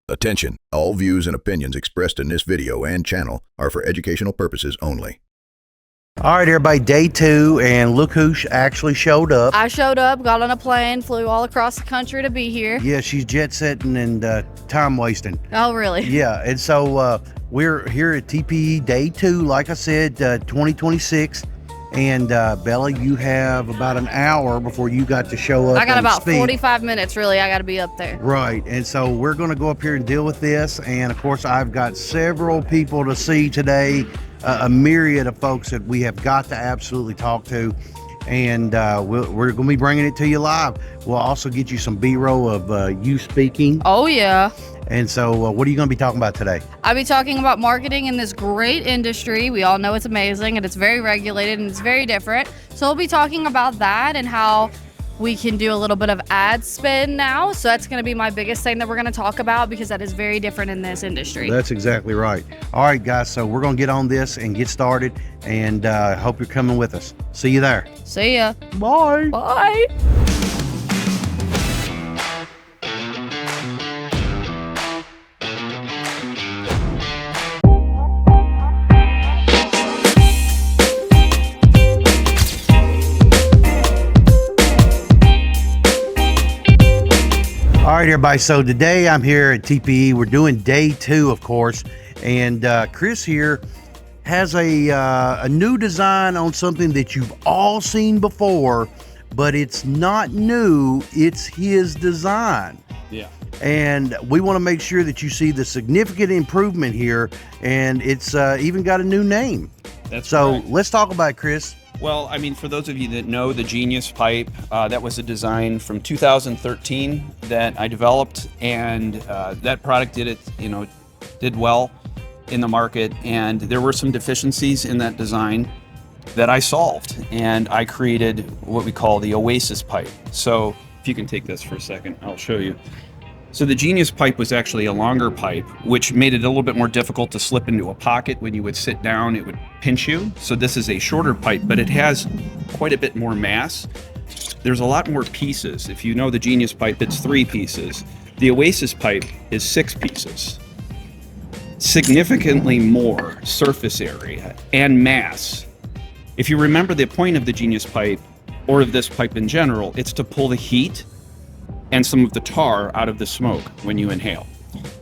Attention, all views and opinions expressed in this video and channel are for educational purposes only. All right, everybody, day 2, and look who actually showed up. I showed up, got on a plane, flew all across the country to be here. Yeah, she's jet setting and time wasting. Oh, really? Yeah, and so we're here at TPE day 2, like I said, 2026. And Bella, you have about an hour before you got to show up. I got about speak. 45 minutes, really. I got to be up there. Right, and so we're going to go up here and deal with this. And of course, I've got several people to see today, a myriad of folks that we have got to absolutely talk to. And we're going to be bringing it to you live. We'll also get you some B-roll of you speaking. Oh, yeah. And so what are you going to be talking about today? I'll be talking about marketing in this great industry. We all know it's amazing and it's very regulated and it's very different. So we'll be talking about that and how we can do a little bit of ad spend now. So that's going to be my biggest thing that we're going to talk about because that is very different in this industry. That's exactly right. All right, guys. So we're going to get on this and get started, and hope you're coming with us. See you there. See ya. Bye. Bye. All right, everybody. So today I'm here at TPE. We're doing day 2, of course, and Chris here has a new design on something that you've all seen before, but it's not new. It's his design. Yeah. And we want to make sure that you see the significant improvement here, and it's even got a new name. That's so correct. Let's talk about it, Chris. Well, I mean, for those of you that know the Genius Pipe, that was a design from 2013 that I developed, and that product did well in the market, and there were some deficiencies in that design that I solved, and I created what we call the Oasis Pipe. So if you can take this for a second, I'll show you. So the Genius Pipe was actually a longer pipe, which made it a little bit more difficult to slip into a pocket. When you would sit down, it would pinch you. So this is a shorter pipe, but it has quite a bit more mass. There's a lot more pieces. If you know the Genius Pipe, it's 3 pieces. The Oasis Pipe is 6 pieces. Significantly more surface area and mass. If you remember the point of the Genius Pipe, or of this pipe in general, it's to pull the heat and some of the tar out of the smoke when you inhale.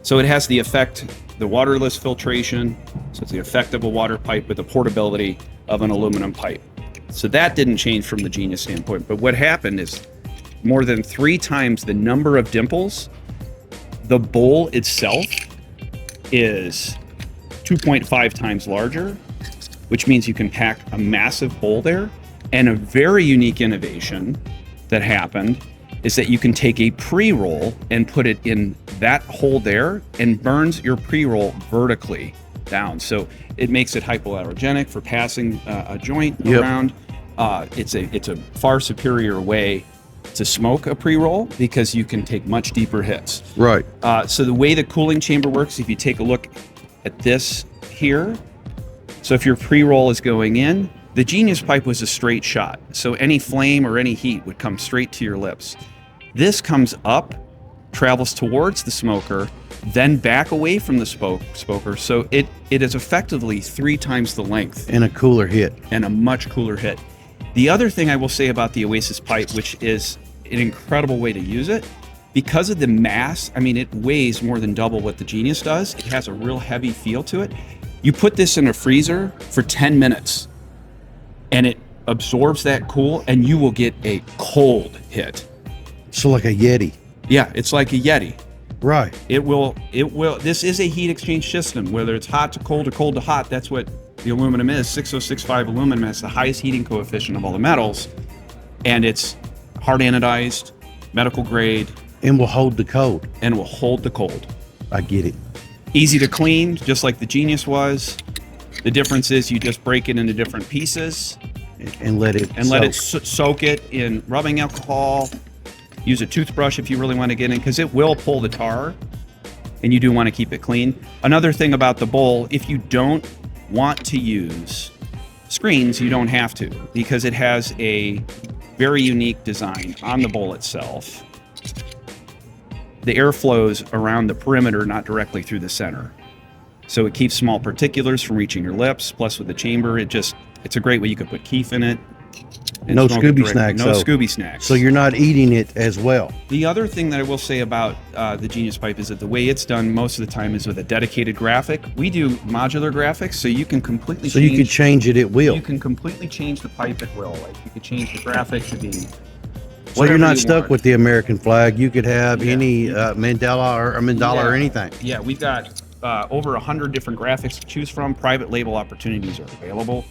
So it has the effect, the waterless filtration, so it's the effect of a water pipe with the portability of an aluminum pipe. So that didn't change from the Genius standpoint, but what happened is more than 3 times the number of dimples. The bowl itself is 2.5 times larger, which means you can pack a massive bowl there. And a very unique innovation that happened is that you can take a pre-roll and put it in that hole there and burns your pre-roll vertically down. So it makes it hypoallergenic for passing a joint around. It's a far superior way to smoke a pre-roll because you can take much deeper hits. Right. So the way the cooling chamber works, if you take a look at this here, so if your pre-roll is going in, the Genius Pipe was a straight shot. So any flame or any heat would come straight to your lips. This comes up, travels towards the smoker, then back away from the smoker. So it is effectively 3 times the length. And a cooler hit. And a much cooler hit. The other thing I will say about the Oasis Pipe, which is an incredible way to use it, because of the mass, I mean, it weighs more than double what the Genius does. It has a real heavy feel to it. You put this in a freezer for 10 minutes and it absorbs that cool and you will get a cold hit. So like a Yeti. Yeah, it's like a Yeti. Right. It will, this is a heat exchange system, whether it's hot to cold or cold to hot. That's what the aluminum is. 6065 aluminum has the highest heating coefficient of all the metals. And it's hard anodized, medical grade. And will hold the cold. And will hold the cold. I get it. Easy to clean, just like the Genius was. The difference is you just break it into different pieces. And let it soak it in rubbing alcohol. Use a toothbrush if you really want to get in, because it will pull the tar, and you do want to keep it clean. Another thing about the bowl, if you don't want to use screens, you don't have to, because it has a very unique design on the bowl itself. the air flows around the perimeter, not directly through the center. So it keeps small particulars from reaching your lips. Plus with the chamber, it's a great way. You could put keef in it. and No smoke it Scooby direct- snacks. No so, Scooby snacks. So you're not eating it as well. The other thing that I will say about the Genius Pipe is that the way it's done most of the time is with a dedicated graphic. We do modular graphics, so you can completely So change. you could change it at will. You can completely change the pipe at will. Like you could change the graphic to be. So you're whatever not you stuck want. with the American flag. You could have Yeah. any mandala or anything. Yeah, we've got over 100 different graphics to choose from. Private label opportunities are available.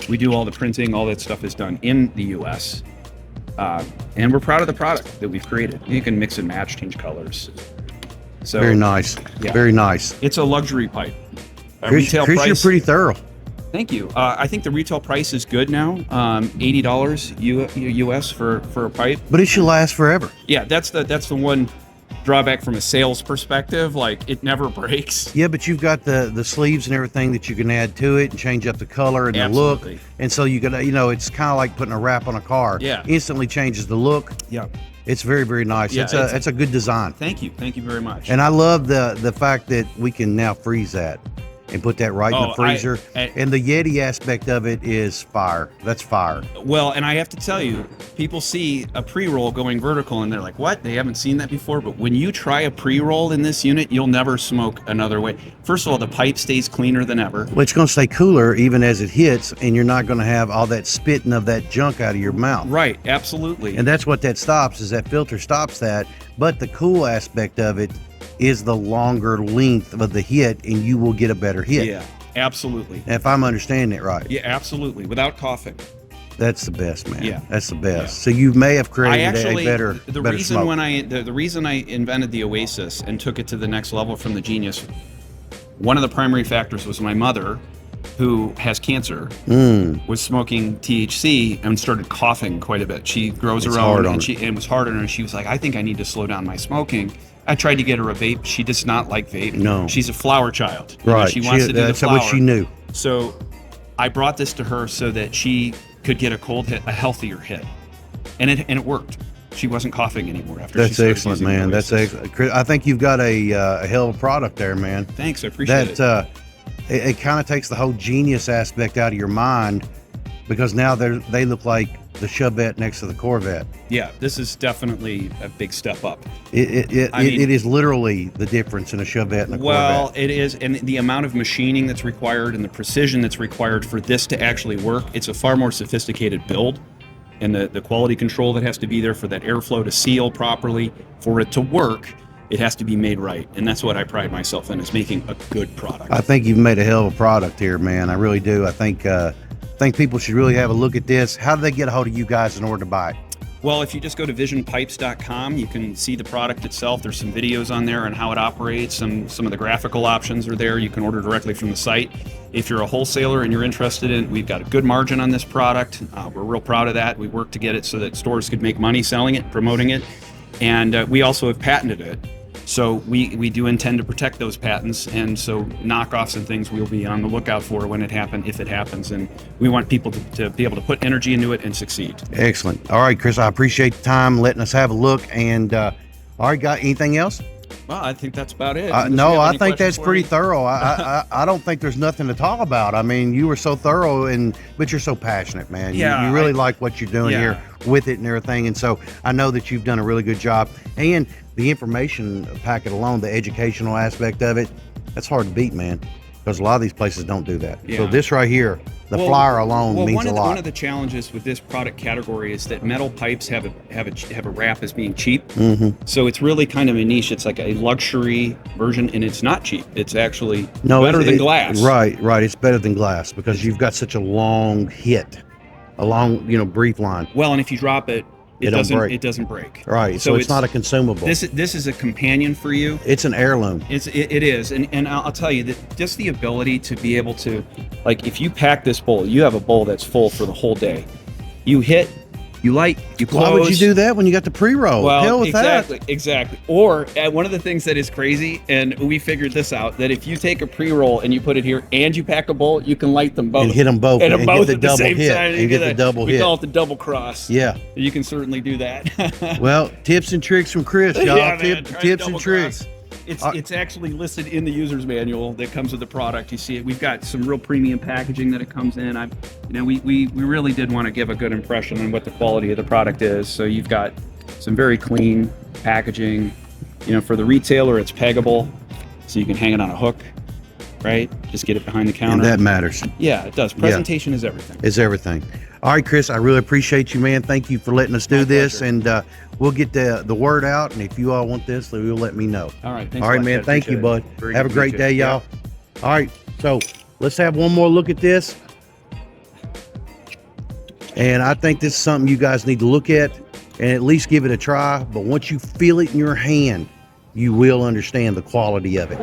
We do all the printing. All that stuff is done in the U.S. And we're proud of the product that we've created. You can mix and match, change colors. So Very nice. Yeah. Very nice. It's a luxury pipe. Chris, you're pretty thorough. Thank you. I think the retail price is good now. $80 US for a pipe. But it should last forever. Yeah, that's the one drawback from a sales perspective. Like it never breaks. Yeah, but you've got the sleeves and everything that you can add to it and change up the color and the Absolutely. look. And so you can, it's kind of like putting a wrap on a car. Yeah. Instantly changes the look. Yeah. It's very, very nice. Yeah, it's a good design. Thank you. Thank you very much. And I love the fact that we can now freeze that and put that right in the freezer. And the Yeti aspect of it is fire. That's fire. Well, and I have to tell you, people see a pre-roll going vertical and they're like, what? They haven't seen that before. But when you try a pre-roll in this unit, you'll never smoke another way. First of all, the pipe stays cleaner than ever. Well, it's going to stay cooler even as it hits, and you're not going to have all that spitting of that junk out of your mouth. Right, absolutely. And that's what that stops, is that filter stops that. But the cool aspect of it is the longer length of the hit, and you will get a better hit. Yeah, absolutely. If I'm understanding it right. Yeah, absolutely. Without coughing. That's the best, man. Yeah. That's the best. Yeah. So you may have I created actually, a better the better reason smoke. when the reason I invented the Oasis and took it to the next level from the Genius, one of the primary factors was my mother, who has cancer, was smoking THC and started coughing quite a bit. She grows It's her hard own, on and her. it was hard on her. She was like, I think I need to slow down my smoking. I tried to get her a vape. She does not like vape. No. She's a flower child. You know, Right. she wants to do the that's flower. what she knew. So I brought this to her so that she could get a cold hit, a healthier hit. And it worked. She wasn't coughing anymore after she That's started excellent, using the man. That's Oasis. excellent. Chris, I think you've got a hell of a product there, man. Thanks, I appreciate That it. it kind of takes the whole genius aspect out of your mind, because now they look like the Chevette next to the Corvette. Yeah, this is definitely a big step up. It is literally the difference in a Chevette and a Well, Corvette. it is, and the amount of machining that's required and the precision that's required for this to actually work, it's a far more sophisticated build. And the quality control that has to be there for that airflow to seal properly, for it to work, it has to be made right. And that's what I pride myself in, is making a good product. I think you've made a hell of a product here, man. I really do. I think people should really have a look at this. How do they get a hold of you guys in order to buy it? Well, if you just go to visionpipes.com, you can see the product itself. There's some videos on there on how it operates. Some of the graphical options are there. You can order directly from the site. If you're a wholesaler and you're interested in it, we've got a good margin on this product. We're real proud of that. We work to get it so that stores could make money selling it, promoting it. And we also have patented it. So we do intend to protect those patents, and so knockoffs and things we'll be on the lookout for when it happens, if it happens, and we want people to be able to put energy into it and succeed. Excellent. All right, Chris, I appreciate the time letting us have a look. And all right, got anything else? Well, I think that's about it. No, I think that's pretty thorough. I don't think there's nothing to talk about. I mean, you were so thorough, but you're so passionate, man. Yeah, you really like what you're doing yeah. here with it and everything. And so I know that you've done a really good job. And the information packet alone, the educational aspect of it, that's hard to beat, man, because a lot of these places don't do that. So Yeah. this right here, the flyer alone means a lot. One of the challenges with this product category is that metal pipes have a rap as being cheap. So it's really kind of a niche. It's like a luxury version, and it's not cheap. It's actually better than glass. Right. It's better than glass because you've got such a long hit, a long, brief line. Well, and if you drop it, It doesn't break. Right. So it's not a consumable. This is a companion for you. It's an heirloom. It is, and I'll tell you that just the ability to be able to, like, if you pack this bowl, you have a bowl that's full for the whole day. You hit You light, you close. Why would you do that when you got the pre-roll? Well, Hell with exactly. Or one of the things that is crazy, and we figured this out, that if you take a pre-roll and you put it here and you pack a bowl, you can light them both. And hit them both. And get both the at the double same hit. time. And get the double hit. We call it the double cross. Yeah. You can certainly do that. Well, tips and tricks from Chris, y'all. Yeah, man, Tips and tricks. It's actually listed in the user's manual that comes with the product. You see it. We've got some real premium packaging that it comes in. We really did want to give a good impression on what the quality of the product is. So you've got some very clean packaging. For the retailer, it's peggable, so you can hang it on a hook, right? Just get it behind the counter. And that matters. Yeah, it does. Presentation is everything. It's everything. All right, Chris, I really appreciate you, man. Thank you for letting us do this. Pleasure. And we'll get the word out. And if you all want this, you'll let me know. All right. Thanks All right, a lot, man. Ted. Thank you, Appreciate bud. it. Very Have a good to great meet day, you. y'all. All right. So let's have one more look at this. And I think this is something you guys need to look at and at least give it a try. But once you feel it in your hand, you will understand the quality of it.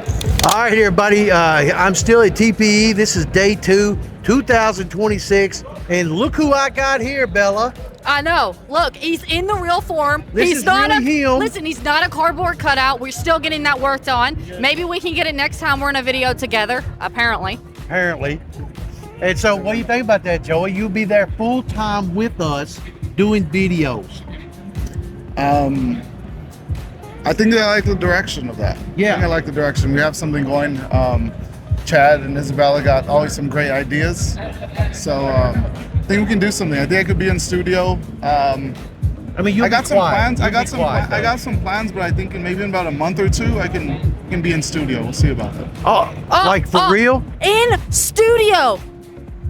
All right, everybody. I'm still at TPE. This is day 2, 2026. And look who I got here, Bella. I know. Look, he's in the real form. This He's is not really him. Listen, he's not a cardboard cutout. We're still getting that worked on. Maybe we can get it next time we're in a video together, apparently. And so what do you think about that, Joey? You'll be there full time with us doing videos. I think I like the direction of that. Yeah. I think I like the direction. We have something going. Chad and Isabella got always some great ideas. So I think we can do something. I think I could be in studio. I mean, I got some plans. I got some plans, but I think maybe in about a month or two, I can be in studio. We'll see about that. Like for real? In studio.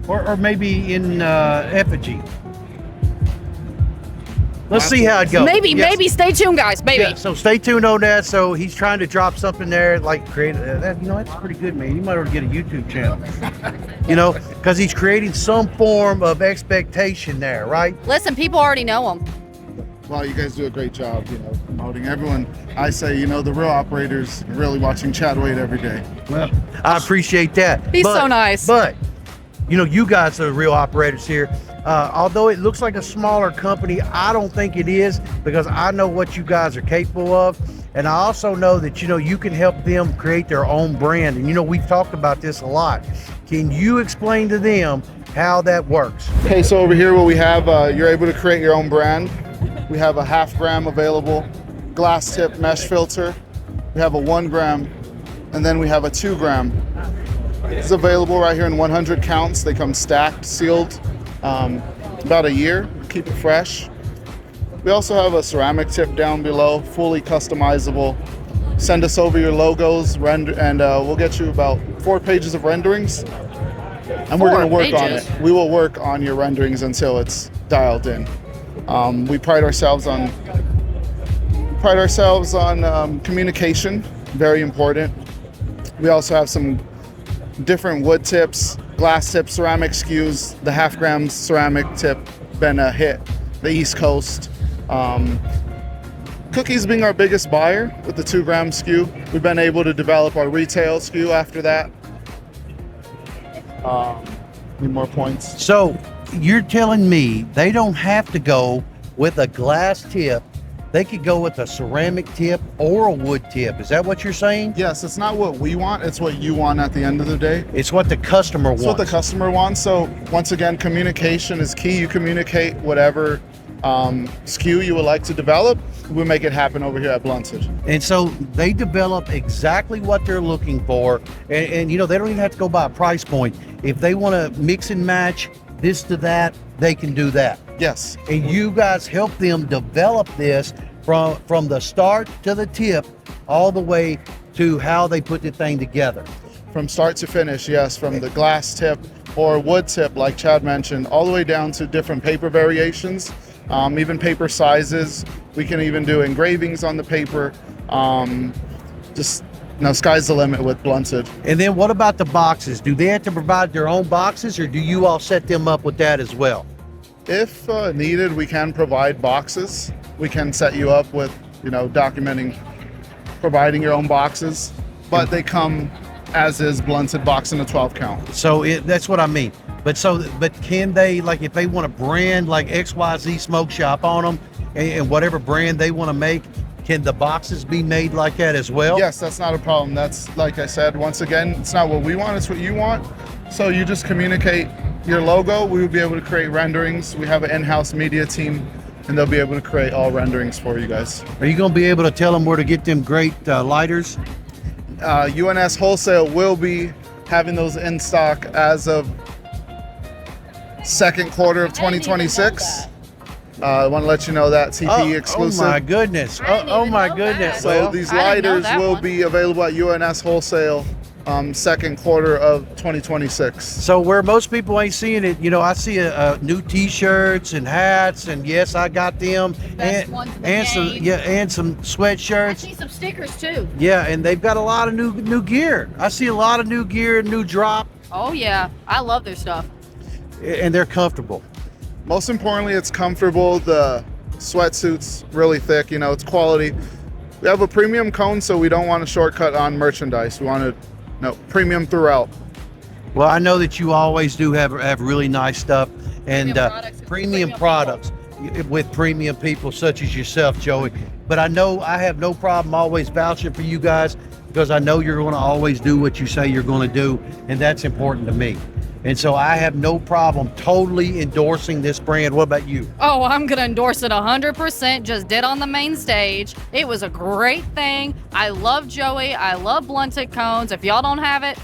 Or maybe in effigy. Let's see how it goes. Maybe. Stay tuned, guys. Maybe. Yeah, so stay tuned on that. So he's trying to drop something there, like create that. That's pretty good, man. You might ought to get a YouTube channel. Because he's creating some form of expectation there, right? Listen, people already know him. Well, you guys do a great job, promoting everyone. I say, the real operators are really watching Chad Wade every day. Well, I appreciate that. He's so nice. But you guys are the real operators here. Although it looks like a smaller company, I don't think it is, because I know what you guys are capable of. And I also know that, you can help them create their own brand. And, we've talked about this a lot. Can you explain to them how that works? Okay, so over here what we have, you're able to create your own brand. We have a 0.5 gram available, glass tip mesh filter. We have a 1 gram, and then we have a 2 gram. It's available right here in 100 counts. They come stacked, sealed, about a year, keep it fresh. We also have a ceramic tip down below, fully customizable. Send us over your logos, and we'll get you about 4 pages of renderings. And we're going to work on it. We will work on your renderings until it's dialed in. We pride ourselves on communication, very important. We also have some different wood tips, glass tip, ceramic SKUs. The 0.5 gram ceramic tip been a hit, the East Coast. Cookies being our biggest buyer with the 2 gram SKU. We've been able to develop our retail SKU after that. Need more points. So you're telling me they don't have to go with a glass tip. They could go with a ceramic tip or a wood tip. Is that what you're saying? Yes, it's not what we want, it's what you want at the end of the day. It's what the customer wants. It's what the customer wants. So once again, communication is key. You communicate whatever SKU you would like to develop. We make it happen over here at Blunted. And so they develop exactly what they're looking for. And they don't even have to go by a price point. If they want to mix and match this to that, they can do that. Yes. And you guys help them develop this from the start to the tip, all the way to how they put the thing together. From start to finish, yes. From the glass tip or wood tip, like Chad mentioned, all the way down to different paper variations, even paper sizes. We can even do engravings on the paper. Sky's the limit with Blunted. And then what about the boxes? Do they have to provide their own boxes, or do you all set them up with that as well? If needed, we can provide boxes. We can set you up with, providing your own boxes, but they come as is blunted box in a 12 count. So that's what I mean. But can they, like, if they want to brand like XYZ Smoke Shop on them, and whatever brand they want to make, can the boxes be made like that as well? Yes, that's not a problem. That's, like I said, once again, it's not what we want, it's what you want. So you just communicate your logo. We will be able to create renderings. We have an in-house media team, and they'll be able to create all renderings for you guys. Are you going to be able to tell them where to get them great lighters? UNS Wholesale will be having those in stock as of second quarter of 2026. I want to let you know that TPE exclusive. Oh my goodness! Oh my goodness! So these lighters will be available at UNS Wholesale second quarter of 2026. So where most people ain't seeing it, you know, I see new T-shirts and hats, and yes, I got them, and some sweatshirts. I see some stickers too. Yeah, and they've got a lot of new gear. I see a lot of new gear, new drop. Oh yeah, I love their stuff. And they're comfortable. Most importantly, it's comfortable. The sweatsuit's really thick, you know, it's quality. We have a premium cone, so we don't want to shortcut on merchandise. We want to premium throughout. Well, I know that you always do have really nice stuff and premium products with premium people such as yourself, Joey. But I know I have no problem always vouching for you guys, because I know you're going to always do what you say you're going to do, and that's important to me. And so I have no problem totally endorsing this brand. What about you? Oh, I'm going to endorse it 100%. Just did on the main stage. It was a great thing. I love Joey. I love blunted cones. If y'all don't have it,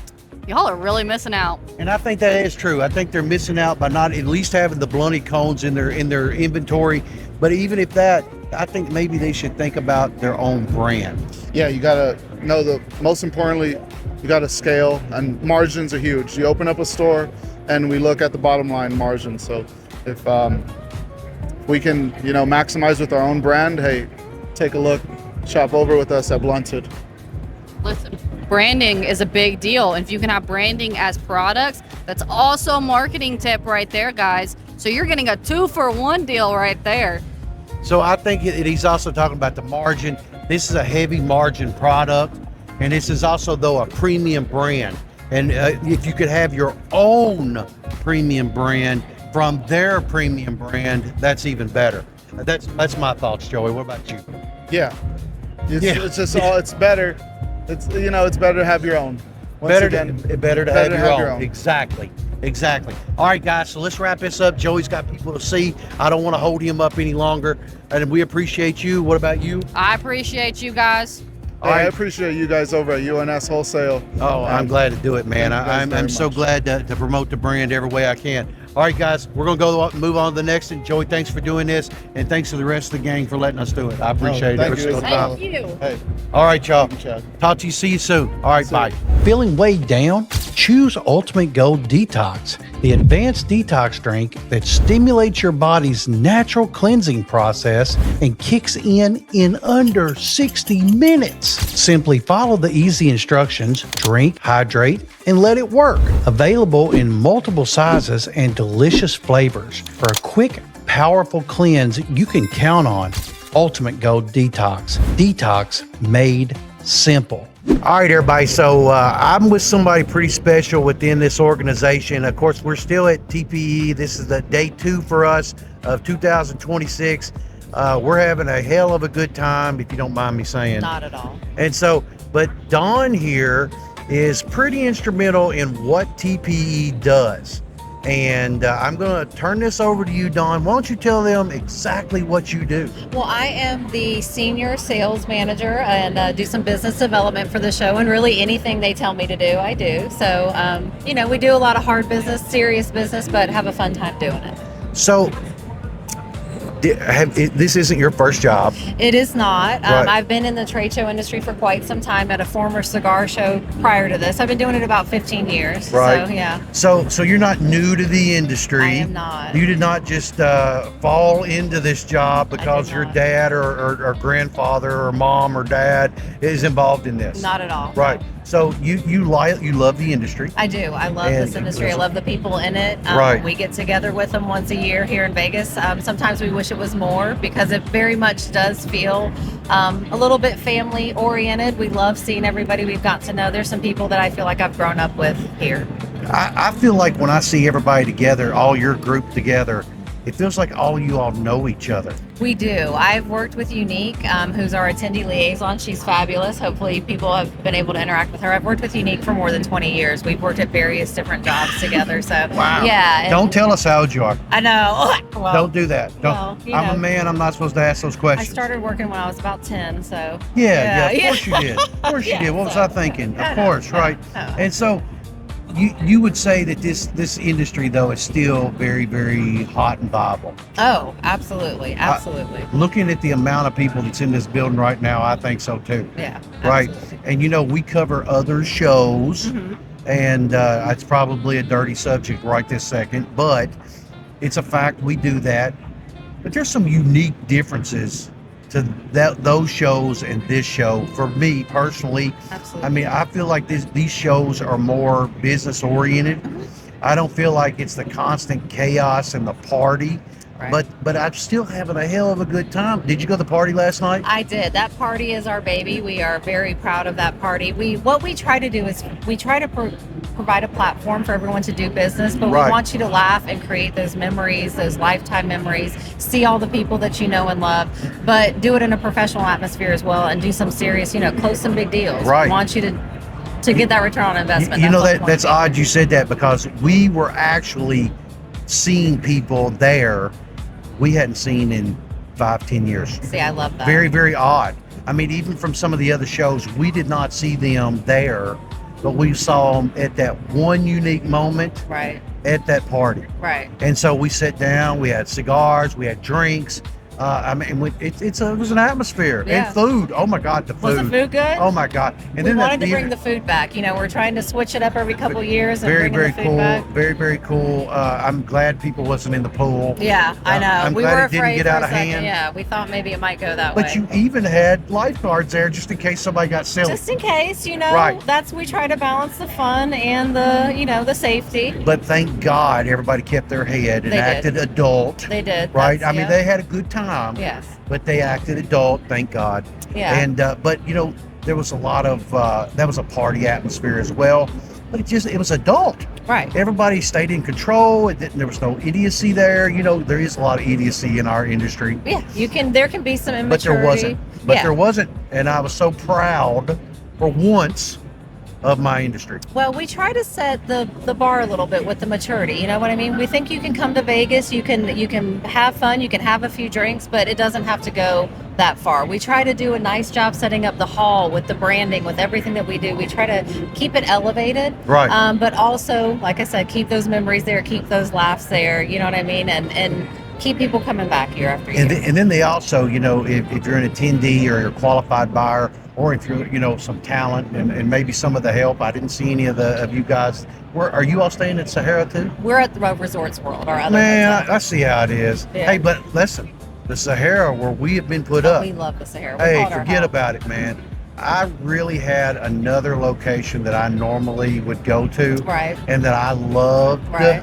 y'all are really missing out. And I think that is true. I think they're missing out by not at least having the blunted cones in their inventory. But even if that, I think maybe they should think about their own brand. Yeah, you got to know most importantly, you got to scale, and margins are huge. You open up a store and we look at the bottom line margin. So if we can, maximize with our own brand, hey, take a look, shop over with us at Blunted. Listen, branding is a big deal. And if you can have branding as products, that's also a marketing tip right there, guys. So you're getting a 2-for-1 deal right there. So I think he's also talking about the margin. This is a heavy margin product. And this is also, though, a premium brand. And if you could have your own premium brand from their premium brand, that's even better. That's my thoughts, Joey. What about you? Yeah. It's just it's better. It's better to have your own. Better to have your own. Exactly. All right, guys, so let's wrap this up. Joey's got people to see. I don't want to hold him up any longer. And we appreciate you. What about you? I appreciate you guys. Hey, I appreciate you guys over at UNS Wholesale. Oh, I'm glad to do it, man. I'm so glad to promote the brand every way I can. All right, guys, we're going to move on to the next. And Joey, thanks for doing this. And thanks to the rest of the gang for letting us do it. I appreciate it. Thank you. Hey. All right, y'all. Talk to you. See you soon. All right, bye. Feeling weighed down? Choose Ultimate Gold Detox, the advanced detox drink that stimulates your body's natural cleansing process and kicks in under 60 minutes. Simply follow the easy instructions, drink, hydrate, and let it work. Available in multiple sizes and delicious flavors. For a quick, powerful cleanse you can count on, Ultimate Gold Detox. Detox made simple. All right, everybody. So I'm with somebody pretty special within this organization. Of course, we're still at TPE. This is the day 2 for us of 2026. We're having a hell of a good time, if you don't mind me saying. Not at all. And so, but Dawn here is pretty instrumental in what TPE does. And I'm going to turn this over to you, Dawn. Why don't you tell them exactly what you do? Well, I am the senior sales manager and do some business development for the show, and really anything they tell me to do, I do. So, we do a lot of hard business, serious business, but have a fun time doing it. So, this isn't your first job. It is not. Right. I've been in the trade show industry for quite some time at a former cigar show prior to this. I've been doing it about 15 years. Right. So, yeah. So you're not new to the industry. I am not. You did not just fall into this job because your dad or grandfather or mom or dad is involved in this. Not at all. Right. So you love the industry. I do. I love And this industry. I love the people in it. Right. We get together with them once a year here in Vegas. Sometimes we wish it was more because it very much does feel a little bit family oriented. We love seeing everybody we've got to know. There's some people that I feel like I've grown up with here. I feel like when I see everybody together, all your group together, it feels like all you all know each other. We do. I've worked with Unique, who's our attendee liaison. She's fabulous. Hopefully people have been able to interact with her. I've worked with Unique for more than 20 years. We've worked at various different jobs together. So, Wow. yeah. Don't tell us how old you are. I know. Well, Don't do that. Don't. well, you I'm know. a man. I'm not supposed to ask those I questions. started working when I was about 10, so. Yeah, of course you did. Of course you Yeah, did. What was so- I thinking? I Of know, course, right. I know. And so you would say that this industry though is still very, very hot and viable. Oh, absolutely. Absolutely. Looking at the amount of people that's in this building right now, I think so too. Yeah. Right. absolutely. And we cover other shows, Mhm. and it's probably a dirty subject right this second, but it's a fact we do that. But there's some unique differences to those shows and this show. For me personally, Absolutely. I mean, I feel like these shows are more business oriented. I don't feel like it's the constant chaos and the party. Right. But I'm still having a hell of a good time. Did you go to the party last night? I did. That party is our baby. We are very proud of that party. What we try to do is we try to provide a platform for everyone to do business, but Right. we want you to laugh and create those memories, those lifetime memories, see all the people that you know and love, but do it in a professional atmosphere as well and do some serious, close some big deals. Right. We want you to get that return on investment. You know That's what we that's want. odd you said that, because we were actually seeing people there we hadn't seen in 5-10 years. See, I love that. Very, very odd. I mean, even from some of the other shows, we did not see them there, but we saw them at that one unique moment Right. at that party. Right. And so we sat down, we had cigars, we had drinks. It was an atmosphere Yeah. and food. Oh my God, the food. Was the food good? Oh my God. And we then wanted to bring the food back. We're trying to switch it up every couple years and very, bring very the food cool. back. Very, very cool. I'm glad people wasn't in the pool. Yeah, I know. I'm we glad were it didn't afraid get for out a of second. hand. Yeah, we thought maybe it might go that way. But you even had lifeguards there just in case somebody got silly. just in case, Right. we try to balance the fun and the safety. But thank God everybody kept their head and They did. acted adult. They did. Right? That's- I mean, yeah. they had a good time, Yes. but they acted adult, thank God. Yeah. And, but, there was a lot of, that was a party atmosphere as well. But it was adult. Right. Everybody stayed in control. There was no idiocy there. There is a lot of idiocy in our industry. Yeah. There can be some But immaturity. there wasn't. But Yeah. there wasn't. And I was so proud for once of my industry. Well, we try to set the bar a little bit with the maturity. You know what I mean? We think you can come to Vegas, you can have fun, you can have a few drinks, but it doesn't have to go that far. We try to do a nice job setting up the hall with the branding, with everything that we do. We try to keep it elevated, Right. But also, like I said, keep those memories there, keep those laughs there. You know what I mean? And keep people coming back year after year. And then they also, if you're an attendee or you're a qualified buyer, or if you're, some talent and maybe some of the help. I didn't see any of you guys. Are you all staying at Sahara too? We're at the Resorts World, our other Man, hotel. I see how it is. Yeah. Hey, but listen, the Sahara where we have been put up. We love the Sahara. We Hey, call it our forget home. about it, man. I really had another location that I normally would go to, Right. and that I loved. Right.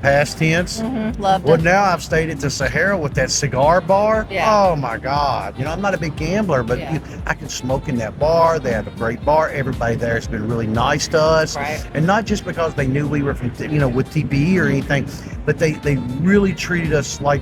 Past tense. Loved Well, it. now I've stayed at the Sahara with that cigar bar. Yeah. Oh my God! I'm not a big gambler, but Yeah. I can smoke in that bar. They have a great bar. Everybody there has been really nice to us, Right. and not just because they knew we were from, with TPE or anything, but they really treated us like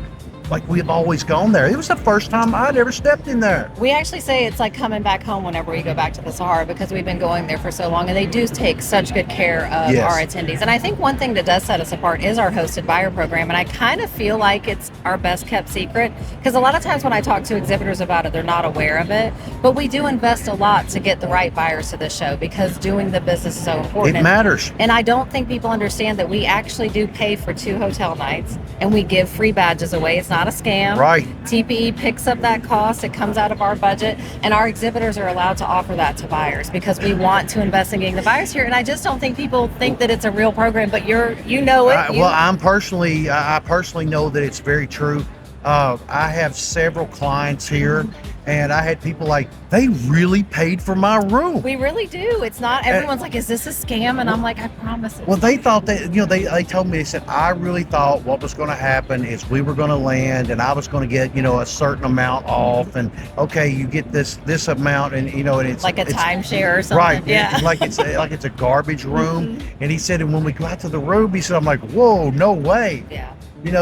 we have always gone there. It was the first time I'd ever stepped in there. We actually say it's like coming back home whenever we go back to the Sahara because we've been going there for so long, and they do take such good care of Yes. our attendees. And I think one thing that does set us apart is our hosted buyer program, and I kind of feel like it's our best kept secret because a lot of times when I talk to exhibitors about it, they're not aware of it. But we do invest a lot to get the right buyers to the show because doing the business is so important. It matters. And I don't think people understand that we actually do pay for 2 hotel nights, and we give free badges away. It's not a scam. Right. TPE picks up that cost. It comes out of our budget, and our exhibitors are allowed to offer that to buyers because we want to invest in getting the buyers here. And I just don't think people think that it's a real program, but you know it. Well, I personally know that it's very true. I have several clients here And I had people like, they really paid for my room. We really do. It's not, everyone's like, is this a scam? And I'm like, I promise it's Well, they thought that, they told me, they said, I really thought what was going to happen is we were going to land and I was going to get, a certain amount off, and okay, you get this amount, and, and it's like a timeshare or something. Right. Yeah. Like it's a garbage room. And he said, and when we got to the room, he said, I'm like, whoa, no way. Yeah.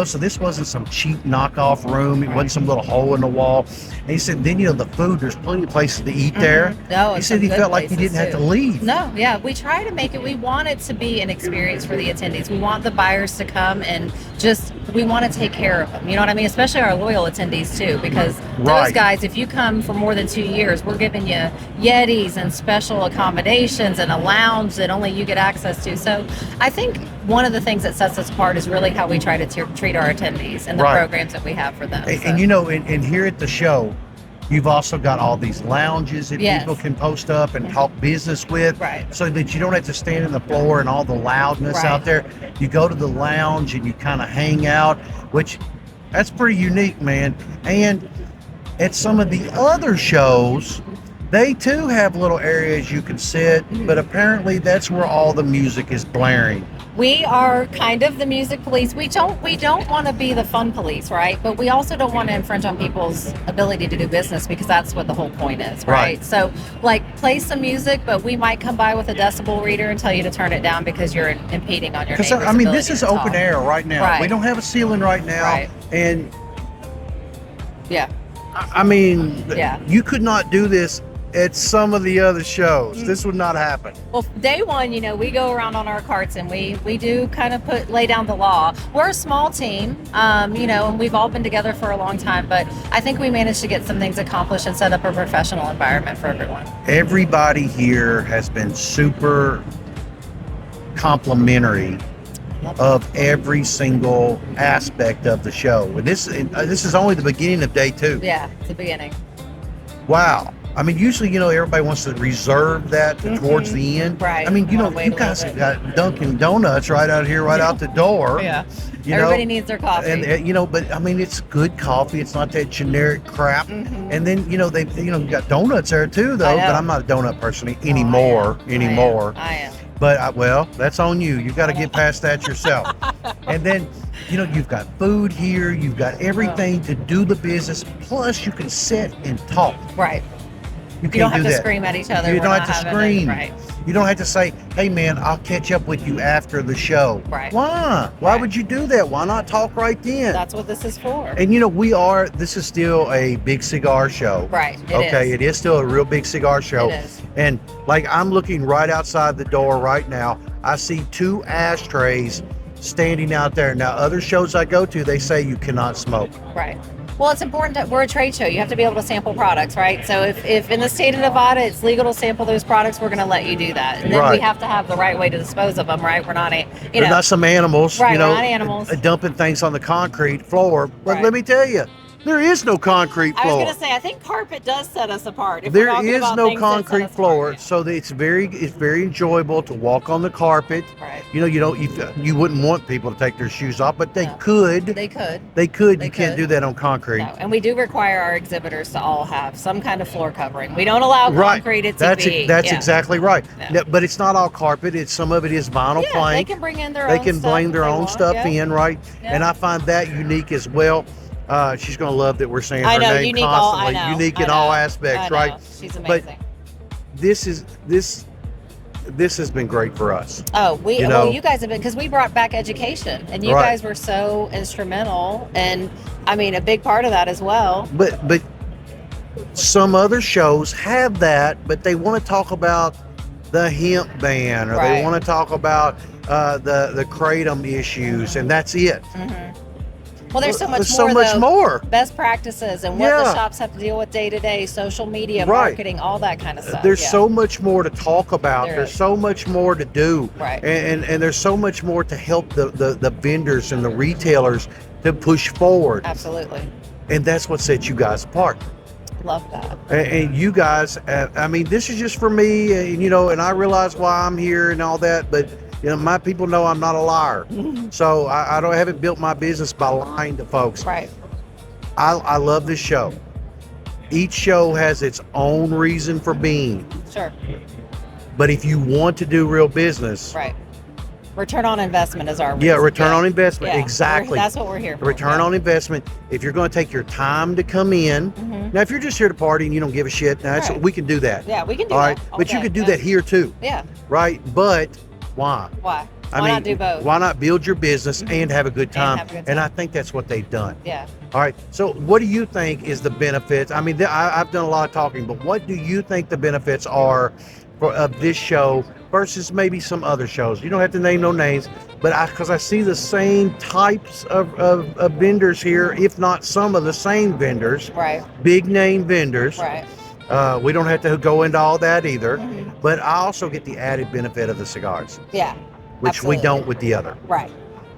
So this wasn't some cheap knockoff room. It wasn't some little hole in the wall. And he said, then, the food, there's plenty of places to eat there. No, he said he felt like he didn't have to leave. No, yeah. We try to make it, we want it to be an experience for the attendees. We want the buyers to come and we want to take care of them. You know what I mean? Especially our loyal attendees too, because those guys, if you come for more than 2 years, we're giving you Yetis and special accommodations and a lounge that only you get access to. So I think one of the things that sets us apart is really how we try to treat our attendees and the programs that we have for them. And here at the show, you've also got all these lounges that people can post up and talk business with, so that you don't have to stand on the floor and all the loudness out there. You go to the lounge and you kind of hang out, which that's pretty unique, man. And at some of the other shows, they too have little areas you can sit, but apparently that's where all the music is blaring. We are kind of the music police. We don't want to be the fun police, right? But we also don't want to infringe on people's ability to do business, because that's what the whole point is, right? So play some music, but we might come by with a decibel reader and tell you to turn it down because you're impeding on your neighbor's ability this is open talk. air right now. We don't have a ceiling right now. And you could not do this at some of the other shows. This would not happen. Well, day one, we go around on our carts and we do kind of lay down the law. We're a small team, and we've all been together for a long time, but I think we managed to get some things accomplished and set up a professional environment for everyone. Everybody here has been super complimentary of every single aspect of the show. And this is only the beginning of day 2. Yeah, it's the beginning. Wow. I mean, usually, everybody wants to reserve that towards the end. Right. I mean, you guys have got Dunkin' Donuts right out here, right out the door. Yeah. Everybody needs their coffee. And, but I mean, it's good coffee. It's not that generic crap. And then, they got donuts there too, though. But I'm not a donut person anymore. I am. But, that's on you. You got to get past that yourself. And then, you've got food here. You've got everything to do the business. Plus, you can sit and talk. Right. You don't have to scream at each other. You don't have to scream. Right. You don't have to say, hey, man, I'll catch up with you after the show. Right. Why? Why would you do that? Why not talk right then? That's what this is for. And, this is still a big cigar show. Right. It is still a real big cigar show. It is. And, I'm looking right outside the door right now. I see 2 ashtrays standing out there. Now, other shows I go to, they say you cannot smoke. Right. Well, it's important that we're a trade show. You have to be able to sample products, right? So if in the state of Nevada it's legal to sample those products, we're going to let you do that. And then we have to have the right way to dispose of them, right? We're not They're not some animals, right, we're not animals. Dumping things on the concrete floor. But let me tell you, there is no concrete floor. I was going to say, I think carpet does set us apart. There is no concrete floor, so it's very enjoyable to walk on the carpet. Right. You wouldn't want people to take their shoes off, but they could. They could. You can't do that on concrete. No. And we do require our exhibitors to all have some kind of floor covering. We don't allow concrete at TPE. That's exactly right. No. But it's not all carpet. Some of it is vinyl plank. They can bring in their own stuff in, right? Yeah. And I find that unique as well. She's going to love that we're saying her name constantly. Unique in all aspects, right? She's amazing. But this has been great for us. Oh, you guys have been, because we brought back education, and you guys were so instrumental, and I mean a big part of that as well. But some other shows have that, but they want to talk about the hemp ban, or they want to talk about the Kratom issues, and that's it. Mm-hmm. Well, there's so much more. Best practices and what the shops have to deal with day to day, social media, marketing, all that kind of stuff. There's so much more to talk about. There's so much more to do. Right. And there's so much more to help the vendors and the retailers to push forward. Absolutely. And that's what sets you guys apart. Love that. And you guys, this is just for me, and I realize why I'm here and all that, but my people know I'm not a liar. So I haven't built my business by lying to folks. Right. I love this show. Each show has its own reason for being. Sure. But if you want to do real business, Right. Return on investment is our reason. yeah, return on investment, Yeah. exactly. That's what we're here for. Return Yeah. on investment. If you're going to take your time to come in, now if you're just here to party and you don't give a shit, Right. we can do that. Yeah, we can do All that. right, all but you day. could do Yeah. that here too, Yeah. right? But why? Why? I Why mean, not do both? why not build your business and have a good time? have a good And I time. think that's what they've done. Yeah. All right. So, what do you think is the benefits? I mean, I've done a lot of talking, but what do you think the benefits are of this show versus maybe some other shows? You don't have to name no names, but because I see the same types of vendors here, if not some of the same vendors, Right. big name vendors. Right. We don't have to go into all that either, but I also get the added benefit of the cigars, Yeah. which Absolutely. we don't with the other. Right.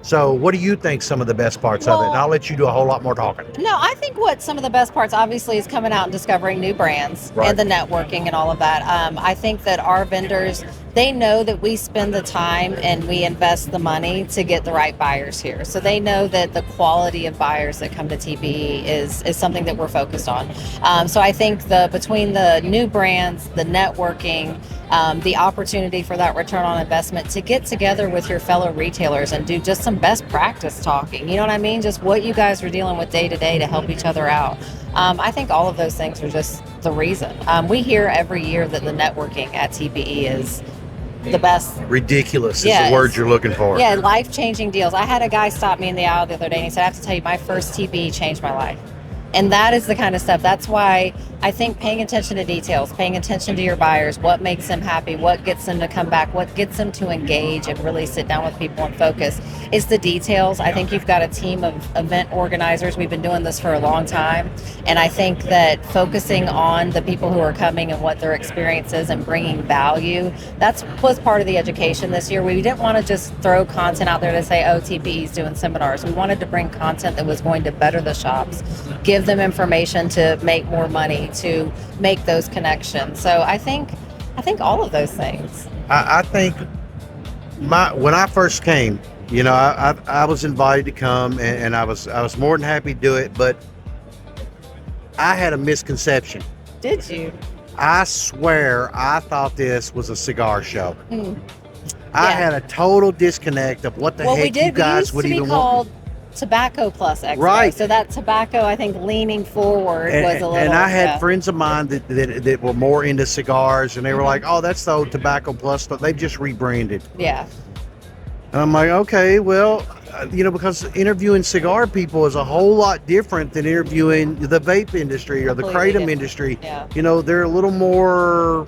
So, what do you think some of the best parts of it? And I'll let you do a whole lot more talking. No, I think what some of the best parts obviously is coming out and discovering new brands Right. and the networking and all of that. I think that our vendors, they know that we spend the time and we invest the money to get the right buyers here. So they know that the quality of buyers that come to TPE is something that we're focused on. So I think between the new brands, the networking, the opportunity for that return on investment to get together with your fellow retailers and do just some best practice talking. You know what I mean? Just what you guys are dealing with day to day to help each other out. I think all of those things are just the reason. We hear every year that the networking at TPE is the best. Ridiculous is Yes. the word you're looking for. Yeah, life-changing deals. I had a guy stop me in the aisle the other day and he said, I have to tell you, my first TPE changed my life. And that is the kind of stuff. That's why I think paying attention to details, paying attention to your buyers, what makes them happy, what gets them to come back, what gets them to engage and really sit down with people and focus is the details. I think you've got a team of event organizers. We've been doing this for a long time. And I think that focusing on the people who are coming and what their experience is and bringing value, was part of the education this year. We didn't want to just throw content out there to say, oh, TPE's doing seminars. We wanted to bring content that was going to better the shops, give them information to make more money, to make those connections. So I think all of those things. I think when I first came, you know, I was invited to come and I was more than happy to do it, but I had a misconception. Did you? I swear I thought this was a cigar show. I Yeah. had a total disconnect of what the Well, we heck you did. We guys used would to be even called want. Tobacco Plus Expo. Right. So that tobacco, I think, leaning forward was a little. And I had yeah. friends of mine that were more into cigars, and they were like, "Oh, that's the old Tobacco Plus stuff. They've just rebranded." Yeah. And I'm like, okay, well, you know, because interviewing cigar people is a whole lot different than interviewing the vape industry or the Completely Kratom different. industry. Yeah. You know, they're a little more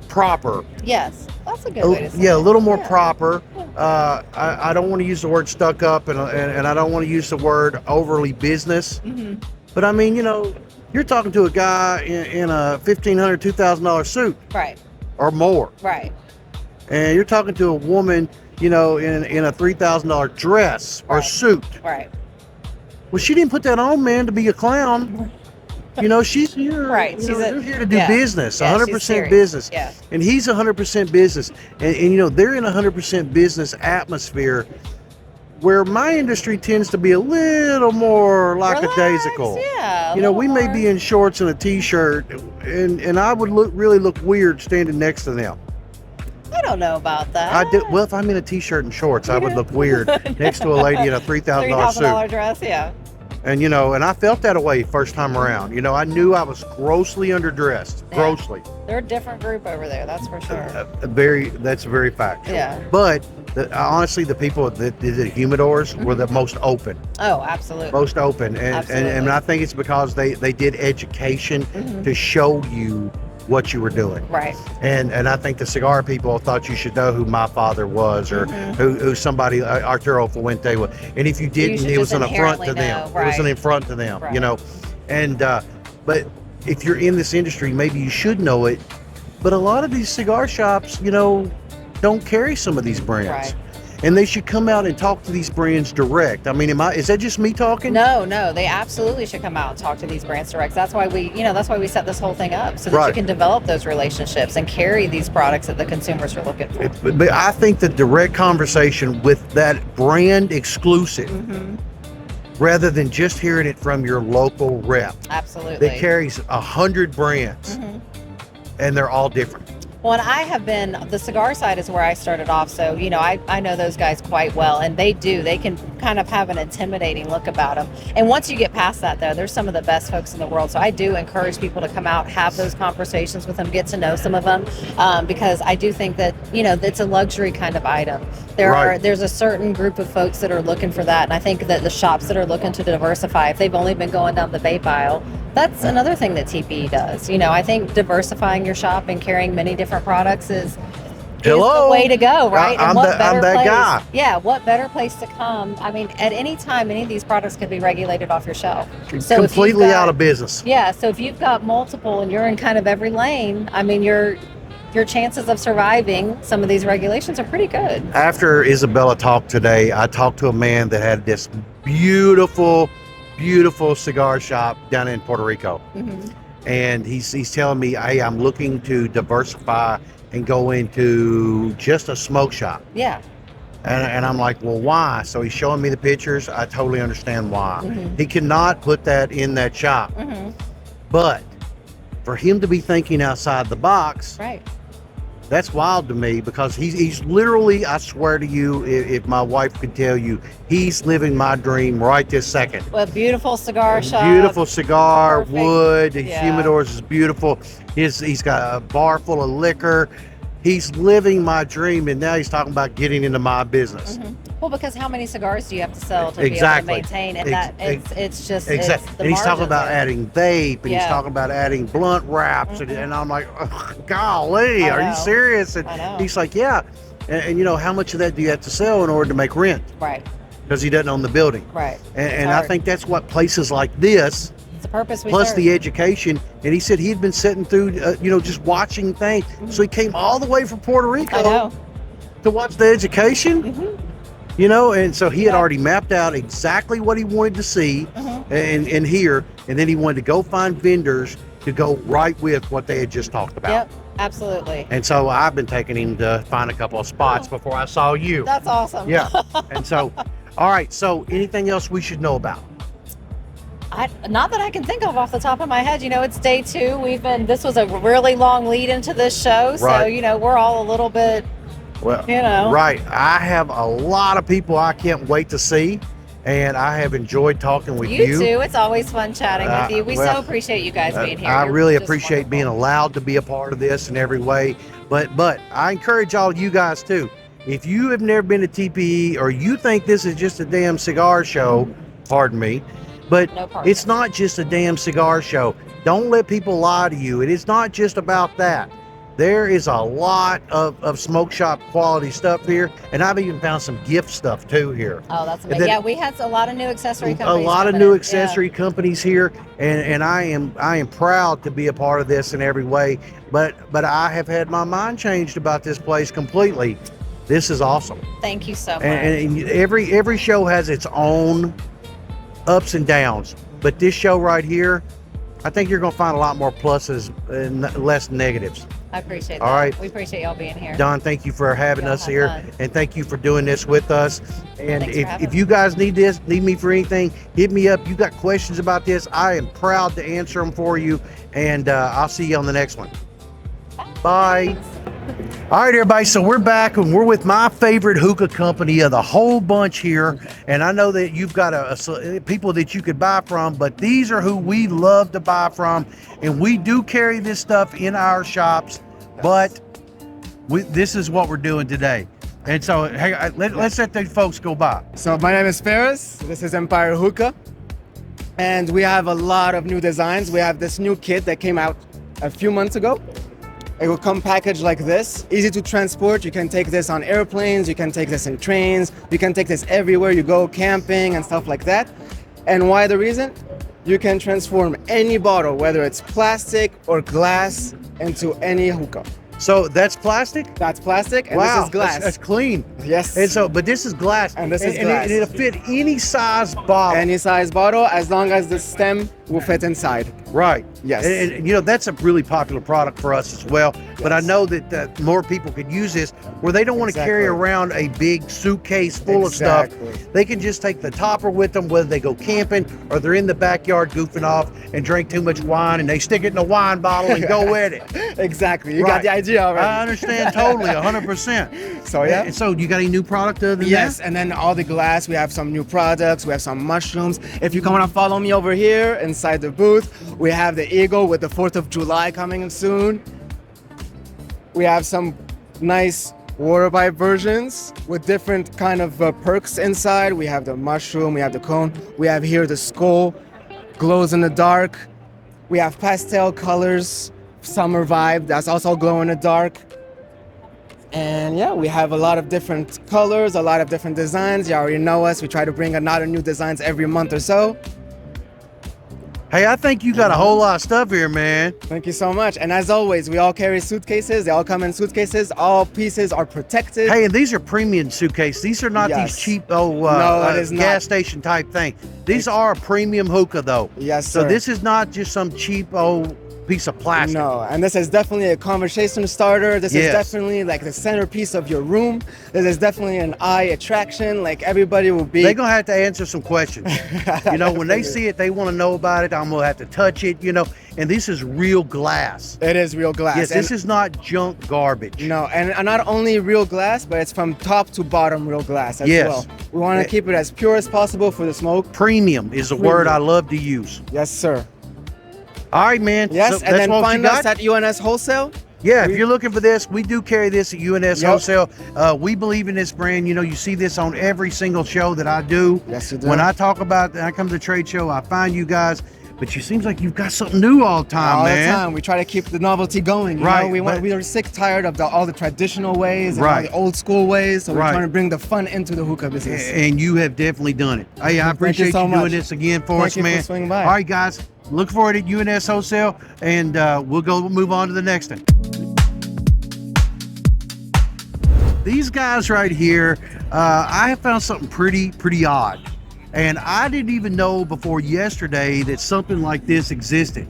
proper. Yes. That's a good way to say Yeah, a it. little more Yeah. proper. I don't want to use the word stuck up, and I don't want to use the word overly business. Mm-hmm. But I mean, you know, you're talking to a guy in a $1,500, $2,000 suit Right. or more. Right. And you're talking to a woman, you know, in a $3,000 dress or Right. suit. Right. Well, she didn't put that on, man, to be a clown. You know, she's here. Right. You know, She's they're here to do yeah. business, Yeah, she's 100% serious. business. Yeah. And he's 100% business. And, you know, they're in a 100% business atmosphere where my industry tends to be a little more lackadaisical. Relax, yeah. a You know, little we may more- be in shorts and a t-shirt, and I would really look weird standing next to them. I don't know about that. I do. Well, if I'm in a t-shirt and shorts, I would look weird next to a lady in a $3,000 suit. $3,000 dress, yeah. And you know, and I felt that way first time around. You know, I knew I was grossly underdressed, Yeah. grossly. They're a different group over there, that's for sure. That's very factual. Yeah. But honestly, the people that did the humidors were the most open, Oh, absolutely. most open, and Absolutely. I think it's because they did education Mhm. to show you what you were doing. Right. And I think the cigar people thought you should know who my father was, or Mhm. who somebody Arturo Fuente was. And if you didn't, should it was just an affront to inherently them. know, It was an right. affront to them, you Right. know. And but if you're in this industry, maybe you should know it. But a lot of these cigar shops, you know, don't carry some of these brands. Right. And they should come out and talk to these brands direct. I mean, is that just me talking? No, they absolutely should come out and talk to these brands direct. That's why we set this whole thing up so that Right. you can develop those relationships and carry these products that the consumers are looking for. But I think the direct conversation with that brand exclusive Mhm. rather than just hearing it from your local rep Absolutely. that carries 100 brands, and they're all different. Well, and I have been, the cigar side is where I started off. So, you know, I know those guys quite well, and they can kind of have an intimidating look about them. And once you get past that, though, they're some of the best folks in the world. So I do encourage people to come out, have those conversations with them, get to know some of them, because I do think that, you know, it's a luxury kind of item. There's a certain group of folks that are looking for that. And I think that the shops that are looking to diversify, if they've only been going down the vape aisle, that's another thing that TPE does. You know, I think diversifying your shop and carrying many different products is the way to go, right? I'm that guy. Yeah, what better place to come? I mean, at any time, any of these products can be regulated off your shelf. So completely out of business. Yeah, so if you've got multiple and you're in kind of every lane, I mean, your chances of surviving some of these regulations are pretty good. After Isabella talked today, I talked to a man that had this beautiful cigar shop down in Puerto Rico. And he's telling me, hey, I'm looking to diversify and go into just a smoke shop. Yeah. And I'm like, well, why? So he's showing me the pictures. I totally understand why. He cannot put that in that shop. But for him to be thinking outside the box, right, that's wild to me, because he's literally, I swear to you, if my wife could tell you, he's living my dream right this second. A beautiful cigar shop. Beautiful cigar, Perfect. wood, the humidors is beautiful. He's got a bar full of liquor. He's living my dream, and now he's talking about getting into my business. Well, because how many cigars do you have to sell to be able to maintain? And it's just exactly. The and he's talking about there. adding vape, and he's talking about adding blunt wraps, and I'm like, oh, golly, are you serious? And he's like, yeah. And you know, how much of that do you have to sell in order to make rent? Right. Because he doesn't own the building. Right. And I think that's what places like this, it's the purpose we plus serve. the education. And he said he'd been sitting through, just watching things. So he came all the way from Puerto Rico to watch the education. You know, and so he had already mapped out exactly what he wanted to see and hear, and then he wanted to go find vendors to go right with what they had just talked about. Yep, absolutely. And so I've been taking him to find a couple of spots before I saw you. That's awesome. Yeah. And so, all right, so anything else we should know about? Not that I can think of off the top of my head. You know, it's day 2. This was a really long lead into this show. So, you know, we're all a little bit, Right. I have a lot of people I can't wait to see, and I have enjoyed talking with you. You too. It's always fun chatting with you. We so appreciate you guys being here. I really appreciate being allowed to be a part of this in every way. But I encourage all of you guys too. If you have never been to TPE, or you think this is just a damn cigar show, pardon me, but it's not just a damn cigar show. Don't let people lie to you. It is not just about that. There is a lot of smoke shop quality stuff here, and I've even found some gift stuff too here. Oh, that's amazing. Yeah, we had a lot of new accessory companies. A lot of new accessory companies here, and I am proud to be a part of this in every way. But I have had my mind changed about this place completely. This is awesome. Thank you so much. And every show has its own ups and downs, but this show right here, I think you're going to find a lot more pluses and less negatives. I appreciate that. All right. We appreciate y'all being here. Don, thank you for having us here, and thank you for doing this with us. And if you guys need me for anything, hit me up. You got questions about this, I am proud to answer them for you, and I'll see you on the next one. Bye. All right, everybody, so we're back, and we're with my favorite hookah company of the whole bunch here, and I know that you've got people that you could buy from, but these are who we love to buy from, and we do carry this stuff in our shops, but this is what we're doing today. And so hey, let's let these folks go by. So my name is Ferris. This is Empire Hookah, and we have a lot of new designs. We have this new kit that came out a few months ago. It will come packaged like this, easy to transport. You can take this on airplanes, you can take this in trains, you can take this everywhere you go, camping and stuff like that. And why the reason? You can transform any bottle, whether it's plastic or glass, into any hookah. So that's plastic? That's plastic, and wow, this is glass. That's clean. Yes. And so, but this is glass. And this is glass. And it'll fit any size bottle. Any size bottle, as long as the stem will fit inside. Right. Yes. And, you know, that's a really popular product for us as well. But I know that more people could use this where they don't want to carry around a big suitcase full of stuff. They can just take the topper with them, whether they go camping or they're in the backyard goofing off and drink too much wine and they stick it in a wine bottle and go with it. Exactly. You got the idea already. I understand totally, 100%. So yeah. And so you got any new product other than Yes, that? and then all the glass, we have some new products, we have some mushrooms. If you want to follow me over here inside the booth, we have the Eagle with the 4th of July coming in soon. We have some nice water pipe versions with different kind of perks inside. We have the mushroom, we have the cone, we have here the skull, glows in the dark. We have pastel colors, summer vibe, that's also glow in the dark. And yeah, we have a lot of different colors, a lot of different designs. You already know us. We try to bring another new designs every month or so. Hey, I think you got a whole lot of stuff here, man. Thank you so much. And as always, we all carry suitcases. They all come in suitcases. All pieces are protected. Hey, and these are premium suitcases. These are not these cheap gas station type thing. These are a premium hookah though. Yes, sir. So this is not just some cheap old piece of plastic. No, and this is definitely a conversation starter. This is definitely like the centerpiece of your room. This is definitely an eye attraction. Like everybody will be. They're gonna have to answer some questions. You know, when they see it, they want to know about it. I'm gonna have to touch it. You know, and this is real glass. It is real glass. Yes, this is not junk garbage. No, and not only real glass, but it's from top to bottom real glass as well. We want to keep it as pure as possible for the smoke. Premium is a word I love to use. Yes, sir. All right, man. Yes, and then find us at UNS Wholesale. Yeah, if you're looking for this, we do carry this at UNS Wholesale. We believe in this brand. You know, you see this on every single show that I do. Yes, you do. When I talk about, I come to the trade show, I find you guys, but you seems like you've got something new all the time, man. All the time. We try to keep the novelty going. You know? We are sick, tired of all the traditional ways and all the old school ways. So we're trying to bring the fun into the hookah business. And you have definitely done it. Hey, I appreciate you doing this again for us, man. Thank you for swinging by. All right, guys. Look for it at UNS Wholesale, and we'll move on to the next one. These guys right here, I have found something pretty odd. And I didn't even know before yesterday that something like this existed.